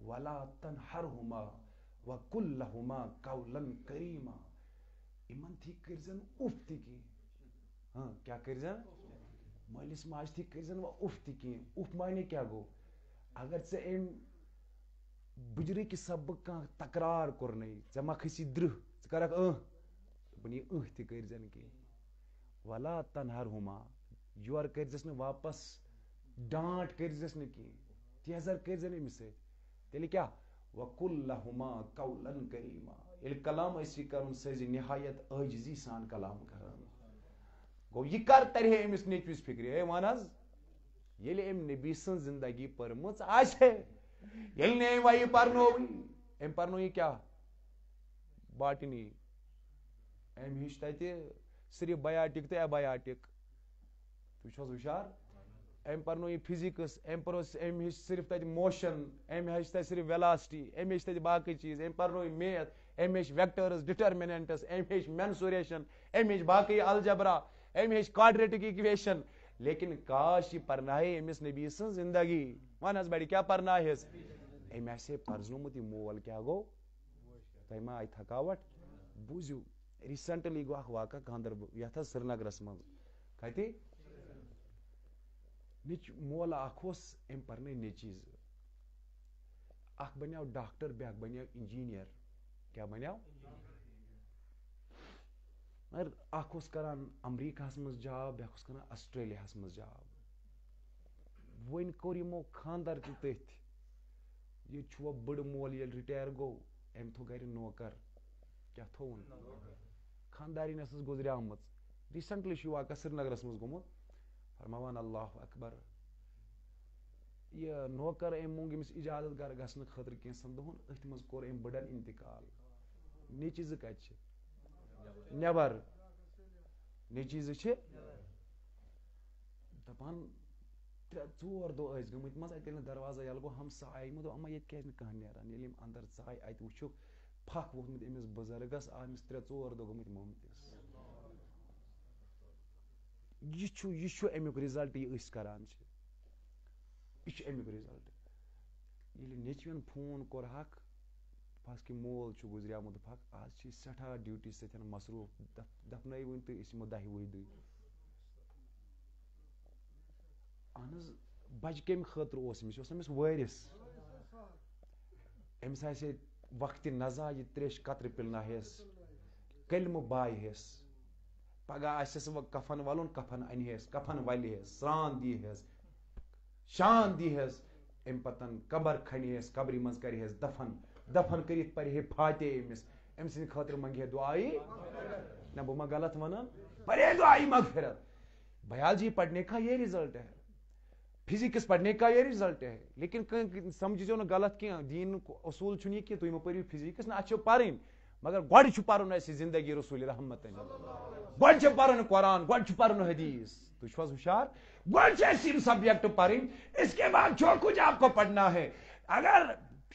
ولا تنهرهما وقل لهما قولا كريما یِمن تھی کٔرزن اف تہِ کینٛہہ ہاں کیاہ کٔرزن مٲلِس ماجہِ تھی کٔرزن وۄنۍ اف تہِ کینٛہہ اف معنی کیاہ گوٚو اگر ژےٚ أمۍ بٕجرٕکۍ سببہٕ کانٛہہ تکرار کوٚرنَے ژےٚ ما کھٔسی درٕہ ژٕ کرکھ دوٚپُن یہِ تہِ کٔرزن کینٛہہ ولا تنہرهما یورٕ کٔرزس نہٕ واپس ڈانٹ کٔرزس نہٕ کینٛہہ تیزر کٔرزن أمِس سۭتۍ تیٚلہِ کیاہ وقل لهما قولا كريما ییٚلہِ کلام ٲسی کرُن سُہ ٲسۍ نہایت عٲجزی سان کلام کران گوٚو یہِ کر ترِ ہے أمِس نیٚچوِس فکرِ ہے ون حظ ییٚلہِ أمۍ نبی سٕنٛز زندگی پٔرمٕژ آسہِ ییٚلہِ نہٕ أمۍ وۄنۍ پرنووٕے أمۍ پرنوو کیٛاہ باٹنی أمۍ ہیٚچھ تَتہِ صرف بَیاٹِک تہٕ ایبَیاٹِک تُہۍ چھِو حظ ہُشار أمۍ پرنوو یہِ فِزِکٕس أمۍ ہیٚچھ صرف تَتہِ موشن أمۍ ہیٚچھ تَتہِ صرف ویلاسٹی أمۍ ہیٚچھ تَتہِ باقٕے چیٖز أمۍ پرنوو میتھ أمۍ ہیٚچھ ویکٹٲرٕز ڈِٹرمِننٹٕس أمۍ ہیٚچھ مینسوریشن أمۍ ہیٚچھ باقٕے الجبرا أمۍ ہیٚچھ کواڈریٹِک اِکویشن لیکن کاش یہِ پرنایے أمِس نبی سٕنٛز زندگی وَن حظ بَڑِ کیٛاہ پرنایہس أمۍ آسہِ پرزنومُت یہِ مول کیٛاہ گوٚو تۄہہِ ما آیہِ تھکاوٹ بوٗزِو ریٖسنٹلی گوٚو اکھ واقعہ گاندربل یتھ حظ سرینگرس منٛز کتہِ مولا اکھ اوس أمۍ پرنٲے نیٚچی زٕ اکھ بنیو ڈاکٹر بیاکھ بنیو انجیٖنیر کیٛاہ بنیو مگر اکھ اوس کران امریکہس منٛز جاب بیاکھ اوس کران آسٹریلیاہس منٛز جاب وۄنۍ کوٚر یِمو خاندر تہِ تٔتھۍ ییٚتہِ چھُ وۄنۍ بٔڑٕ مول ییٚلہِ رِٹایر گوٚو أمۍ تھوٚو گرِ نوکر کیٛاہ تھووُن خاندارِنۍ ٲسٕس گُزریمٕژ ریٖسنٹلی چھُ یہِ واقعہ سرینگرس منٛز گوٚمُت فرماوان اللہ اکبر یہِ نوکر أمۍ مونگ أمِس اِجازت گرٕ گژھنہٕ خٲطرٕ کینٛژن دۄہن أتھۍ منٛز کوٚر أمۍ بٔڑن انتقال نیٚچی زٕ کتہِ چھِ نٮ۪بر نیٚچی زٕ چھِ دپان 3-4 دۄہ ٲسۍ گٔمٕتۍ منٛز اَتہِ ییٚلہِ نہٕ دروازٕ یَلہٕ گوٚو ہمساے یِمو دوٚپ اما ییٚتہِ کیازِ نہٕ کانٛہہ نیران ییٚلہِ یِم اندر ژاے اَتہِ وٕچھُکھ پھکھ ووٚتھمُت أمِس بُزرگس أمِس 3-4 دۄہ گٔمٕتۍ موٚمتِس یہِ چھُ امیُک رِزلٹ یہِ أسۍ کران چھِ یہِ چھُ امیُک رِزلٹ ییٚلہِ نیٚچوٮ۪ن فون کوٚرہکھ بس کہِ مول چھُ گُزریومُت دوٚپہکھ آز چھِ أسۍ سٮ۪ٹھاہ ڈیوٹی سۭتۍ مصروٗف دفنٲیوُن تہٕ أسۍ یِمو 10-20 دۄہہِ اہن حظ بچہِ کمہِ خٲطرٕ اوس أمِس یہِ اوس أمِس وٲرِس أمِس آسہِ وقتہِ نظا یہِ تریش قطرٕ پِلناہس کلمہٕ بایہس پگہہ آسٮ۪س وۄنۍ کفن ولُن کفن انہس کفن ولہس سران دیہس شان دیہس امہِ پتن قبر کھنہس قبرِ منٛز کرہس دفن کٔرِتھ پرِ ہے فاتح أمِس أمۍ سٕنٛدِ خٲطرٕ منگہِ ہے دعایی نہ بہٕ ما غلط ونان پرِ ہے دعایی مغفرت بایولوجی پڑھنے کا یہ رزلٹ ہے فزکس پڑھنے کا یہ رزلٹ ہے لیکن سمجھزیو نہٕ غلط کینٛہہ دیٖنُک اصوٗل چھُنہٕ یہِ کہِ تُہۍ مہ پٔرِو فزکس نہ اَتھ چھُ پرٕنۍ مگر گۄڈٕ چھُ پرُن اَسہِ زندگی رسول رحمتن گۄڈٕ چھُ پرُن قرآن گۄڈٕ چھُ پرُن حدیث تُہۍ چھِو حظ ہُشار گۄڈٕ چھِ اَسہِ یِم سبجیکٹ پرٕنۍ اس کے بعد جو کچھ آپ کو پڑھنا ہے اگر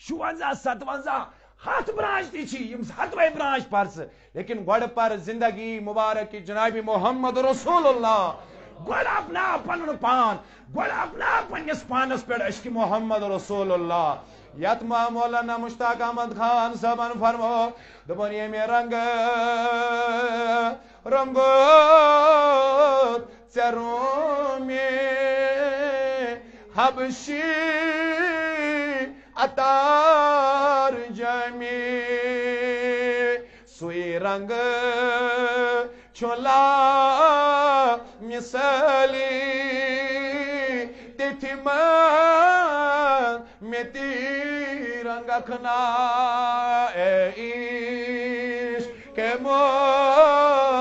56-57 برانچ تہِ چھِ یِم 7 برانچ پر ژٕ لیکن گۄڈٕ پر زندگی مبارک جناب محمد رسول اللہ گۄڈٕ اپنا پنُن پان گۄڈٕ اپنا پننِس پانس پٮ۪ٹھ عشق محمد رسول اللہ یتھ مولانا مشتاق احمد خان صٲبن فرمو دوٚپُن ییٚمہِ رنگو ژےٚ روٗمہِ حبشی اتار جمی سُے رنگ چھُلا مثالی تِتھِ منٛز مےٚ تی رنگک نا اے عشق مصطفیٰ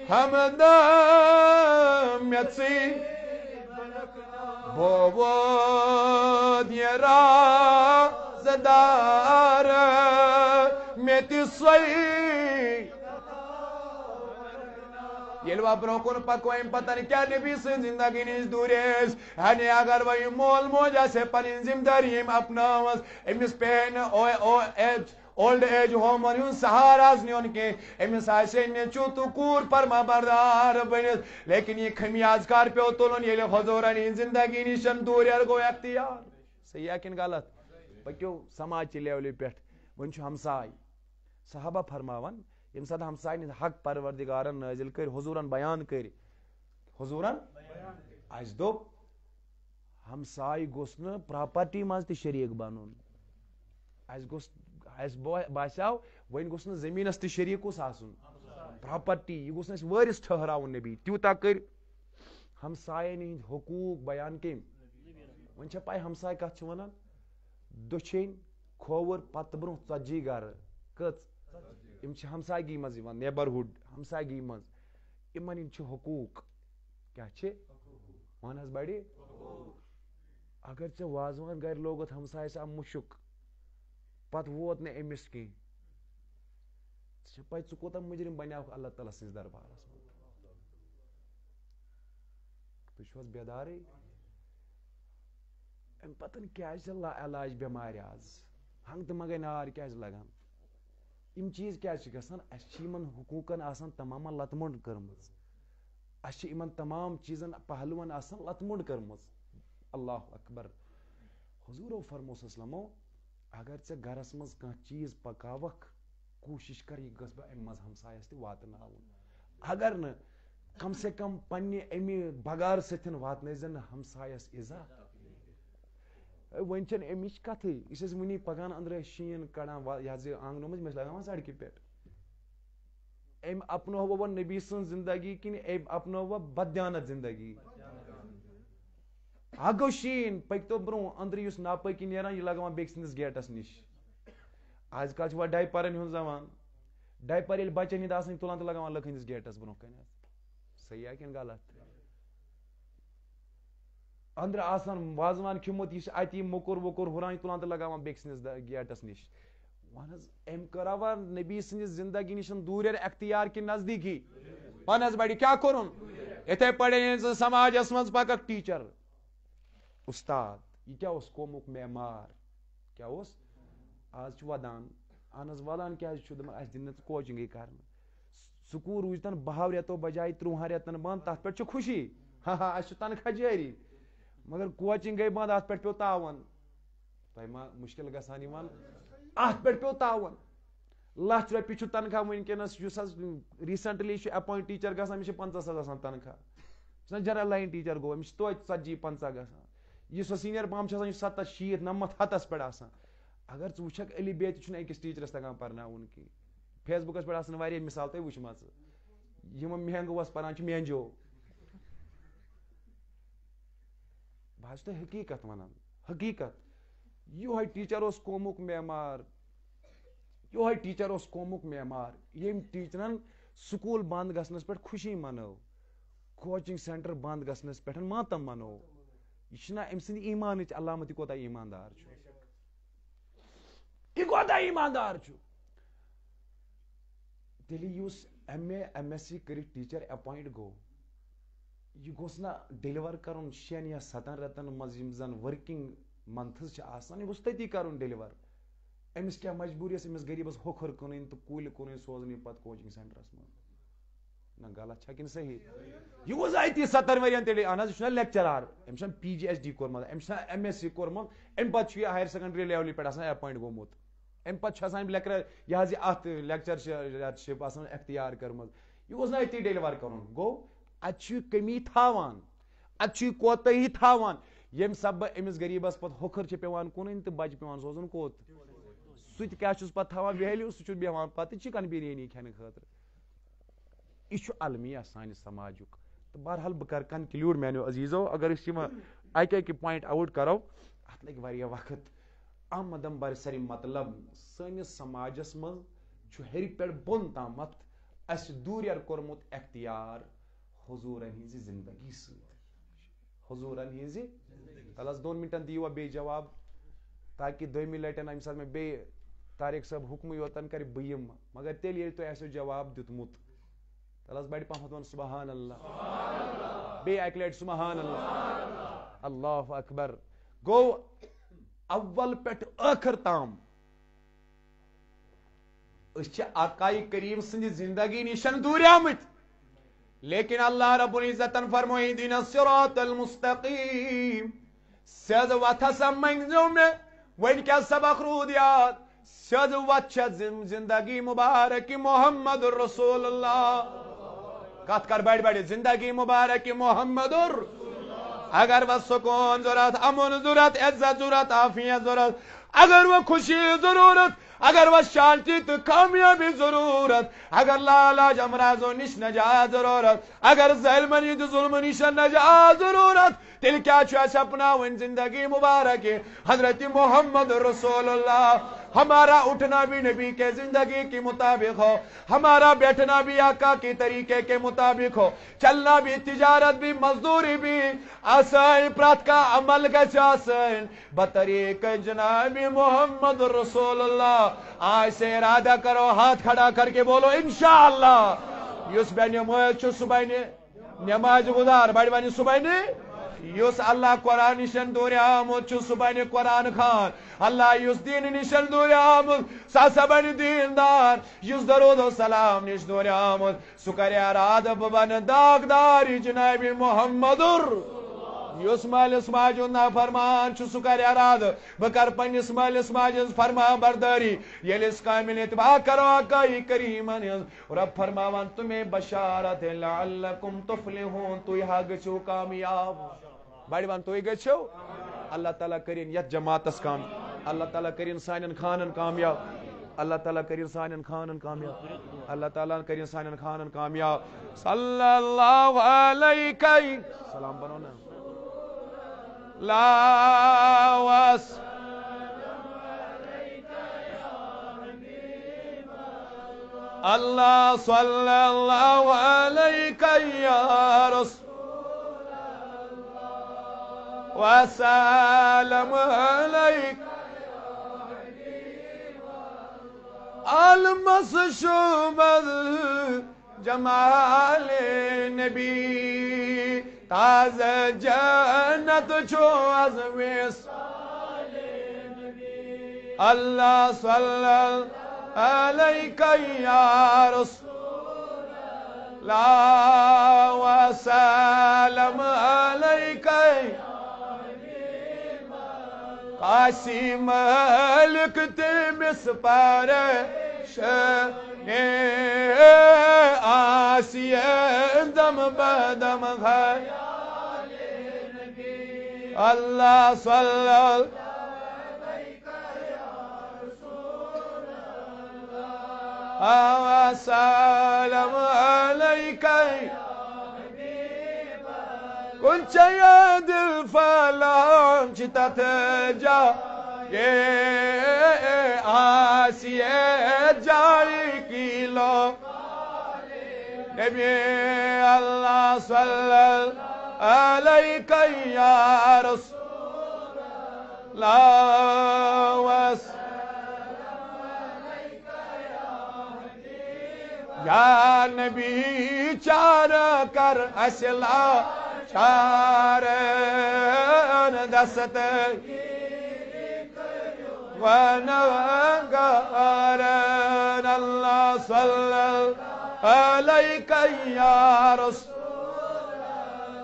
ہمدم مےٚ ژٕے بود یہ رازدار مےٚ تہِ سۄے ییٚلہِ وۄنۍ برونٛہہ کُن پکو اَمہِ پتن کیٛاہ نبی سٕنٛز زندگی نِش دوٗرِ ٲسۍ ہنہِ اگر وۄنۍ یہِ مول موج آسہِ ہے پنٕنۍ ذمہٕ دٲری یِم اپنٲومٕژ أمِس پیٚیہِ نہٕ اولڈ ایج ہومن ہُنٛد سہارٕ حظ نیُن کینٛہہ أمِس آسہِ ہے نیٚچوٗ تہٕ کوٗر فرما بردار بٔنِتھ لیکن یہِ خمیاز کر پیٚو تُلُن ییٚلہِ حضوٗرن ہِنٛدۍ زندگی نِشن دوٗریر گوٚو اختیار صحیح ہے کِنہٕ غلط پٔکِو سماجچہِ لیولہِ پٮ۪ٹھ وۄنۍ چھُ ہمساے صحابہ فرماون ییٚمہِ ساتہٕ ہمساین ہِنٛدۍ حق پروردگارن نٲزِل کٔرۍ حضوٗرن بیان کٔرۍ حضوٗرن اَسہِ دوٚپ ہمساے گوٚژھ نہٕ پراپرٹی منٛز تہِ شریٖک بنُن اَسہِ باسیو وۄنۍ گوٚژھ نہٕ زٔمیٖنس تہِ شریٖکُس آسُن پراپرٹی یہِ گوٚژھ نہٕ اَسہِ وٲرِس ٹھٔہراوُن نبی تیوٗتاہ کٔرۍ ہمساین ہِنٛدۍ حقوٗق بیان کٔمۍ وۄنۍ چھےٚ پاے ہمساے کتھ چھِ ونان دٔچھِنۍ کھووُر پتہٕ برونٛہہ 40 گرٕ کٔژ یِم چھِ ہمسایگی منٛز یِوان نیبرہُڈ ہمسایگی منٛز یِمن ہِنٛدۍ چھِ حقوٗق کیٛاہ چھِ پان حظ بڑِ اگر ژےٚ وازوان گرِ لوگُتھ ہمسایس آو مُشُک پتہٕ ووت نہٕ أمِس کینٛہہ ژےٚ چھےٚ پاے ژٕ کوٗتاہ مُجرِم بنیٛاوکھ اللہ تعالیٰ سٕنٛدِس دربارس منٛز تُہۍ چھِو حظ بیدارٕے امہِ پتہٕ کیٛازِ چھِ لا علاج بٮ۪مارِ آز ہنٛگتہٕ منٛگے نار کیٛازِ لگان یِم چیٖز کیٛازِ چھِ گژھان اَسہِ چھِ یِمن حقوٗقن آسان تمامن لتہٕ مۄنٛڈ کٔرمٕژ اَسہِ چھِ یِمن تمام چیٖزن پہلوٗون آسان لتہٕ مۄنٛڈ کٔرمٕژ اللہ اکبر حضوٗرو فرمووس اسلامو اگر ژےٚ گرس منٛز کانٛہہ چیٖز پکاوکھ کوٗشش کر یہِ گژھٕ بہٕ امہِ منٛز ہمسایس تہِ واتناوُن اگر نہٕ کم سے کم پننہِ امہِ بغار سۭتۍ واتنٲیزن نہٕ ہمسایس اِزا وۄنۍ چھنہٕ امِچ کتھٕے یہِ چھِ أسۍ وُنی پکان أنٛدرٕ شیٖن کڑان یہِ حظ یہِ آنگنو منٛز مےٚ چھِ لگاوان سڑکہِ پٮ۪ٹھ أمۍ اپنووا وۄنۍ نبی سٕنٛز زندگی کِنہٕ أمۍ اپنووا بددیانت زندگی اکھ گوٚو شیٖن پٔکۍتو برونٛہہ أنٛدرٕ یُس ناپٲکی نیران یہِ لگاوان بیٚکہِ سٕنٛدِس گیٹس نِش آز کل چھُ وۄنۍ ڈایپرن ہُنٛد زمان ڈایپر ییٚلہِ بچن ہِنٛدۍ آسان تُلان تہٕ لگاوان لُکہٕ ہٕنٛدِس گیٹس برونٛہہ کنہِ صحیح کِنہٕ غلط أنٛدرٕ آسان وازوان کھیوٚمُت یہِ چھُ اتی موٚکُر ووٚکُر ہُران یہِ تُلان تہٕ لگاوان بیٚکہِ سٕنٛدِس گیٹس نِش وَن حظ أمۍ کٔروا نبی سٕنٛدِس زندگی نِش دوٗریر اختیار کِنہٕ نزدیٖکی وَن حظ بڑِ کیٛاہ کوٚرُن یِتھے پٲٹھۍ ییٚلہِ ژٕ سماجس منٛز پککھ ٹیٖچر اُستاد یہِ کیٛاہ اوس قومُک معمار کیٛاہ اوس آز چھُ ودان اہن حظ ودان کیٛازِ چھُ دپان اَسہِ دِنہٕ نہٕ کوچنگٕے کرنہٕ سکوٗل روٗزتن 12 رٮ۪تو بجاے 13 رٮ۪تن بنٛد تتھ پٮ۪ٹھ چھِ خوشی اَسہِ چھُ تنخواہ جٲری مگر کوچنگ گٔے بنٛد اتھ پٮ۪ٹھ پیوٚو تاوَن تۄہہِ ما مُشکِل گژھان یِوان اتھ پٮ۪ٹھ پیوٚو تاوَن لچھ رۄپیہِ چھُ تنخواہ وٕنکیٚنس یُس حظ ریسنٹلی چھُ اٮ۪پوینٹ ٹیٖچر گژھان أمِس چھِ 50,000 آسان تنخواہ جنرل لایِن ٹیٖچر گوٚو أمِس چھِ توتہِ 40-50 گژھان یُس سۄ سیٖنیر پہم چھُ آسان یہِ چھُ 70, 60, 90 ہتس پٮ۪ٹھ آسان اگر ژٕ وٕچھکھ علی بے تہِ چھُنہٕ أکِس ٹیٖچرس تگان پرناوُن کینٛہہ فیس بُکس پٮ۪ٹھ آسان واریاہ مثال تۄہہِ وٕچھمژٕ یِم مہنگوٗوس پران چھِ مینجو بہٕ حظ چھُس تۄہہِ حقیٖقت ونان حقیٖقت یِہوے ٹیٖچر اوس قومُک معمار یِہوے ٹیٖچر اوس قومُک معمار ییٚمۍ ٹیٖچرن سکوٗل بنٛد گژھنس پٮ۪ٹھ خوشی منٲو کوچنگ سینٹر بنٛد گژھنس پٮ۪ٹھ ماتم منوو یہِ چھُنہ أمۍ سٕنٛدِ ایٖمانٕچ علامت یہِ کوتاہ ایٖماندار چھُ یہِ کوتاہ ایٖماندار چھُ تیٚلہِ یُس MA MSc کٔرِتھ ٹیٖچر اٮ۪پوینٹ گوٚو یہِ گوٚژھ نہ ڈیلِور کرُن 6 یا 7 رٮ۪تن منٛز یِم زن ؤرکِنگ منتھٕز چھِ آسان یہِ گوٚژھ تٔتی کرُن ڈیلِور أمِس کیٛاہ مجبوٗری ٲس أمِس غریٖبس ہوکھر کٕنٕنۍ تہٕ کُلۍ کٕنٕنۍ سوزٕنۍ یہِ پتہٕ کوچنگ سینٹرس منٛز نہ غلط چھا کِنہٕ صحیح یہِ گوٚژھ اتی 70 ؤرین تیٚلہِ اہن حظ یہِ چھُنہ لیکچرار أمِس چھُنہ PGHD کوٚرمُت أمِس چھُنہ MSc کوٚرمُت اَمہِ پتہٕ چھُ یہِ ہایر سیکنڈری لیولہِ پٮ۪ٹھ آسان اٮ۪پوینٹ گوٚمُت اَمہِ پتہٕ چھُ آسان یہِ حظ یہِ اتھ لیکچرشِپ آسان اختیار کٔرمٕژ یہِ گوٚژھ نہ أتی ڈیلِور کرُن گوٚو اتہِ چھُ یہِ کٔمی تھاوان اتہِ چھُ یہِ کوتٲہی تھاوان ییٚمہِ سببہٕ أمِس غریٖبس پتہٕ ہوکھر چھِ پیوان کٕنٕنۍ تہٕ بچہِ پیوان سوزُن کوٚت سُہ تہِ کیٛاہ چھُس پتہٕ تھاوان ویلیوٗ سُہ چھُ بیٚہوان پتہٕ چِکن بِریانی کھٮ۪نہٕ خٲطرٕ یہِ چھُ المیہ سانہِ سماجُک تہٕ بہرحال بہٕ کرٕ کنکلیوٗڈ میانیو عزیٖزو اگر أسۍ یِم اکہِ اکہِ پویِنٹ آوُٹ کرو اتھ لگہِ واریاہ وقت آمدم برسری مطلب سٲنِس سماجس منٛز چھُ ہیٚرِ پٮ۪ٹھ بۄن تامتھ اَسہِ دوٗریر کوٚرمُت اختیار حضوٗرن ہِنٛزِ زندگی سۭتۍ حضوٗرن ہِنٛزِ تَلہٕ حظ 2 مِنٹن دِیِوا بیٚیہِ جواب تاکہِ دوٚیمہِ لٹہِ ییٚمہِ ساتہٕ مےٚ بیٚیہِ طاریق صٲب حُکمٕے یوتن کرِ بہٕ یِمہٕ مگر تیٚلہِ ییٚلہِ تۄہہِ آسیو جواب دیُتمُت تَلہٕ حظ بڑِ پہمتھ وَن سُبحان اللہ بیٚیہِ اکہِ لٹہِ سُبحان اللہ اللہ اکبر گوٚو اول پٮ۪ٹھ ٲخر تام أسۍ چھِ آقائے کریم سٕنٛدِ زندگی نِشن دوٗریمٕتۍ لیکن اللہ رب العزتن فرموو اہدنا الصراط المستقیم سیٚد وتھ ہسا منٛگزیو مےٚ وۄنۍ کیٛاہ سبق روٗد یاد سیٚد وتھ چھےٚ زندگی مبارک محمد رسول اللہ کتھ کر بڑِ بڑِ زندگی مبارک محمد اگر وۄنۍ سکوٗن ضوٚرتھ امُن ضوٚرتھ عزت ضوٚرتھ عافیت ضوٚرتھ اگر وۄنۍ خوشی ضروٗرت اگر وۄنۍ شانتی تہٕ کامیٲبی ضروٗرت اگر لالاج امراضو نِش نجات ضروٗرت اگر ظٲلمن ہِنٛدِ ظُلمہٕ نِش نجات ضروٗرت تیٚلہِ کیٛاہ چھُ اَسہِ اپناوٕنۍ زندگی مبارک حضرت محمد رسول اللہ ہمارا اٹھنا بھی نبی کے زندگی کے مطابق ہو, ہمارا بیٹھنا بھی آقا کی طریقے کے مطابق ہو, چلنا بھی, تجارت بھی, مزدوری بھی آسان, پرات کا عمل گژھِ آسان بطریق جناب محمد رسول اللہ. آج سے ارادہ کرو, ہاتھ کھڑا کر کے بولو انشاءاللہ. یس بنی موج چھُ صبح نماز گزار بڑ ونی صبح یس اللہ قرآن نشن دور آمد چھُ صبح قرآن خان. اللہ یس دین نشن دور آمد سا بن دیندار. یس درود و سلام نش دور آمد سہ کرِ ارادہ بہ بن داغدار جناب محمد. یس مالس ماجہ نا فرمان سہ کر ارادہ بہ کر پنس مالس ماجہ فرما برداری. یل اس کامل اتباع کرو آقا کریمن رب فرماوان تمہیں بشارت لعلکم تفلحون, تُہۍ ہا گژھِو کامیاب. بڑ ون تُہۍ گژھِو. اللہ تعالیٰ کرن یتھ جماعتس کام, اللہ تعالیٰ کرن سانن خانن کامیاب, اللہ تعالیٰ کرن سانن خانن کامیاب, اللہ تعالیٰ کرن سانن خانن کامیاب. صلی اللہ علیہ سلام بنو نا لا وس اللہ صلی اللہ علیہ یا رسول اللہ وسلم علیک المسشومد جمال نبی تازہ جنت چھو از وصال نبی. اللہ صلی علیہ یا رسول اللہ وسلم علیہ قاسی ملک تمس پر آسیہ دم بدم خیال نبی. اللہ صلی اللہ وسلم علیہ کنچ یا دل فلان چتت جا یہ آسیہ جاری کی لو نبی. اللہ صلی علیہ یا رسول اللہ وسلم یا نبی چار کر اسلا چار دست ونگارن. اللہ صلی علیہ یا رسول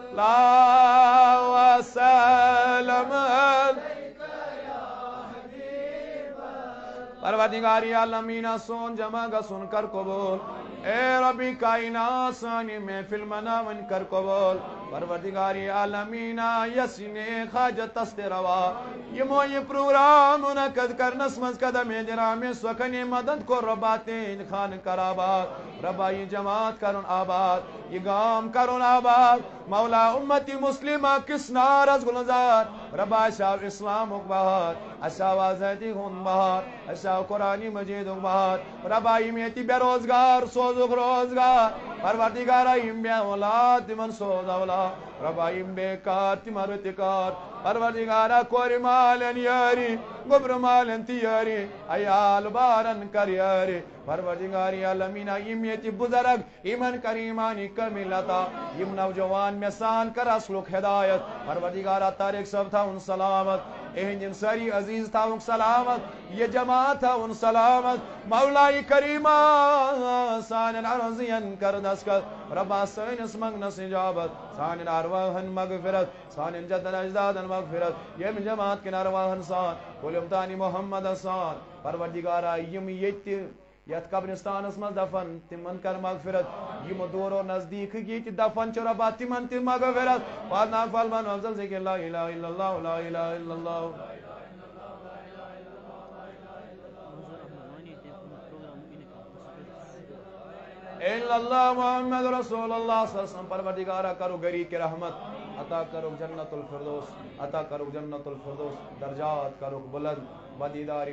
اللہ وسلم پروردگار عالمین سون جمع گسن کر قبول. اے ربی کائنات سانی محفل مناون کر قبول. پروردگار عالمین یسین حاجت است روا یمو یہ پروگرام منعقد کرنس مز قدم جرام سخن مدد کو رباتین خان کرآباد. ربا یہ جماعت کرن آباد, یہ گام کرن آباد. مولا امتی مسلمہ کس نارز گلزار. ربا شاہ اسلام اکبہار, اشاہ آزادی ہن بہار, اشاہ قرآن مجید اکبہار. ربا امیتی بے روزگار سوزک روزگار. پروردگار ایم بے اولاد تمن سوز اولاد. ربا ایم بے کار تمن رتکار. پروردگارا کوری مالن یاری گبر مالن تیاری ایال بارن کر یاری. پروردگاری عالمین امیتی بزرگ ایمن کریمانی کمیلتا یم نوجوان میسان کر اسلوک ہدایت. پروردگارا طارق صاحب تھا ان سلامت, اہنجن ساری عزیز تھا ان سلامت, یہ جماعت تھا ان سلامت. مولائی کریمہ سانن عرضین کر دسکت. ربا سینس منگنس اجابت, سانن ارواحن مغفرت, سانن جدن اجدادن مغفرت. یم جماعت کن ارواحن سان کلیم تانی محمد سان. پروردگارا یم یتی یت قبرستان اس مز دفن تمن کر مغفرت. یم دور و نزدیک یہ دفن چھ ربا تمن تم مغفرت. پاک فالمان افضل ذکر لا الہ الا اللہ لا الہ الا اللہ. الا اللہ محمد رسول اللہ صلی اللہ علیہ وسلم. پروردگارا کرو گری کی رحمت, عطا کرو جنت الفردوس, عطا کرو جنت الفردوس, درجات کرو بلند بدیداری.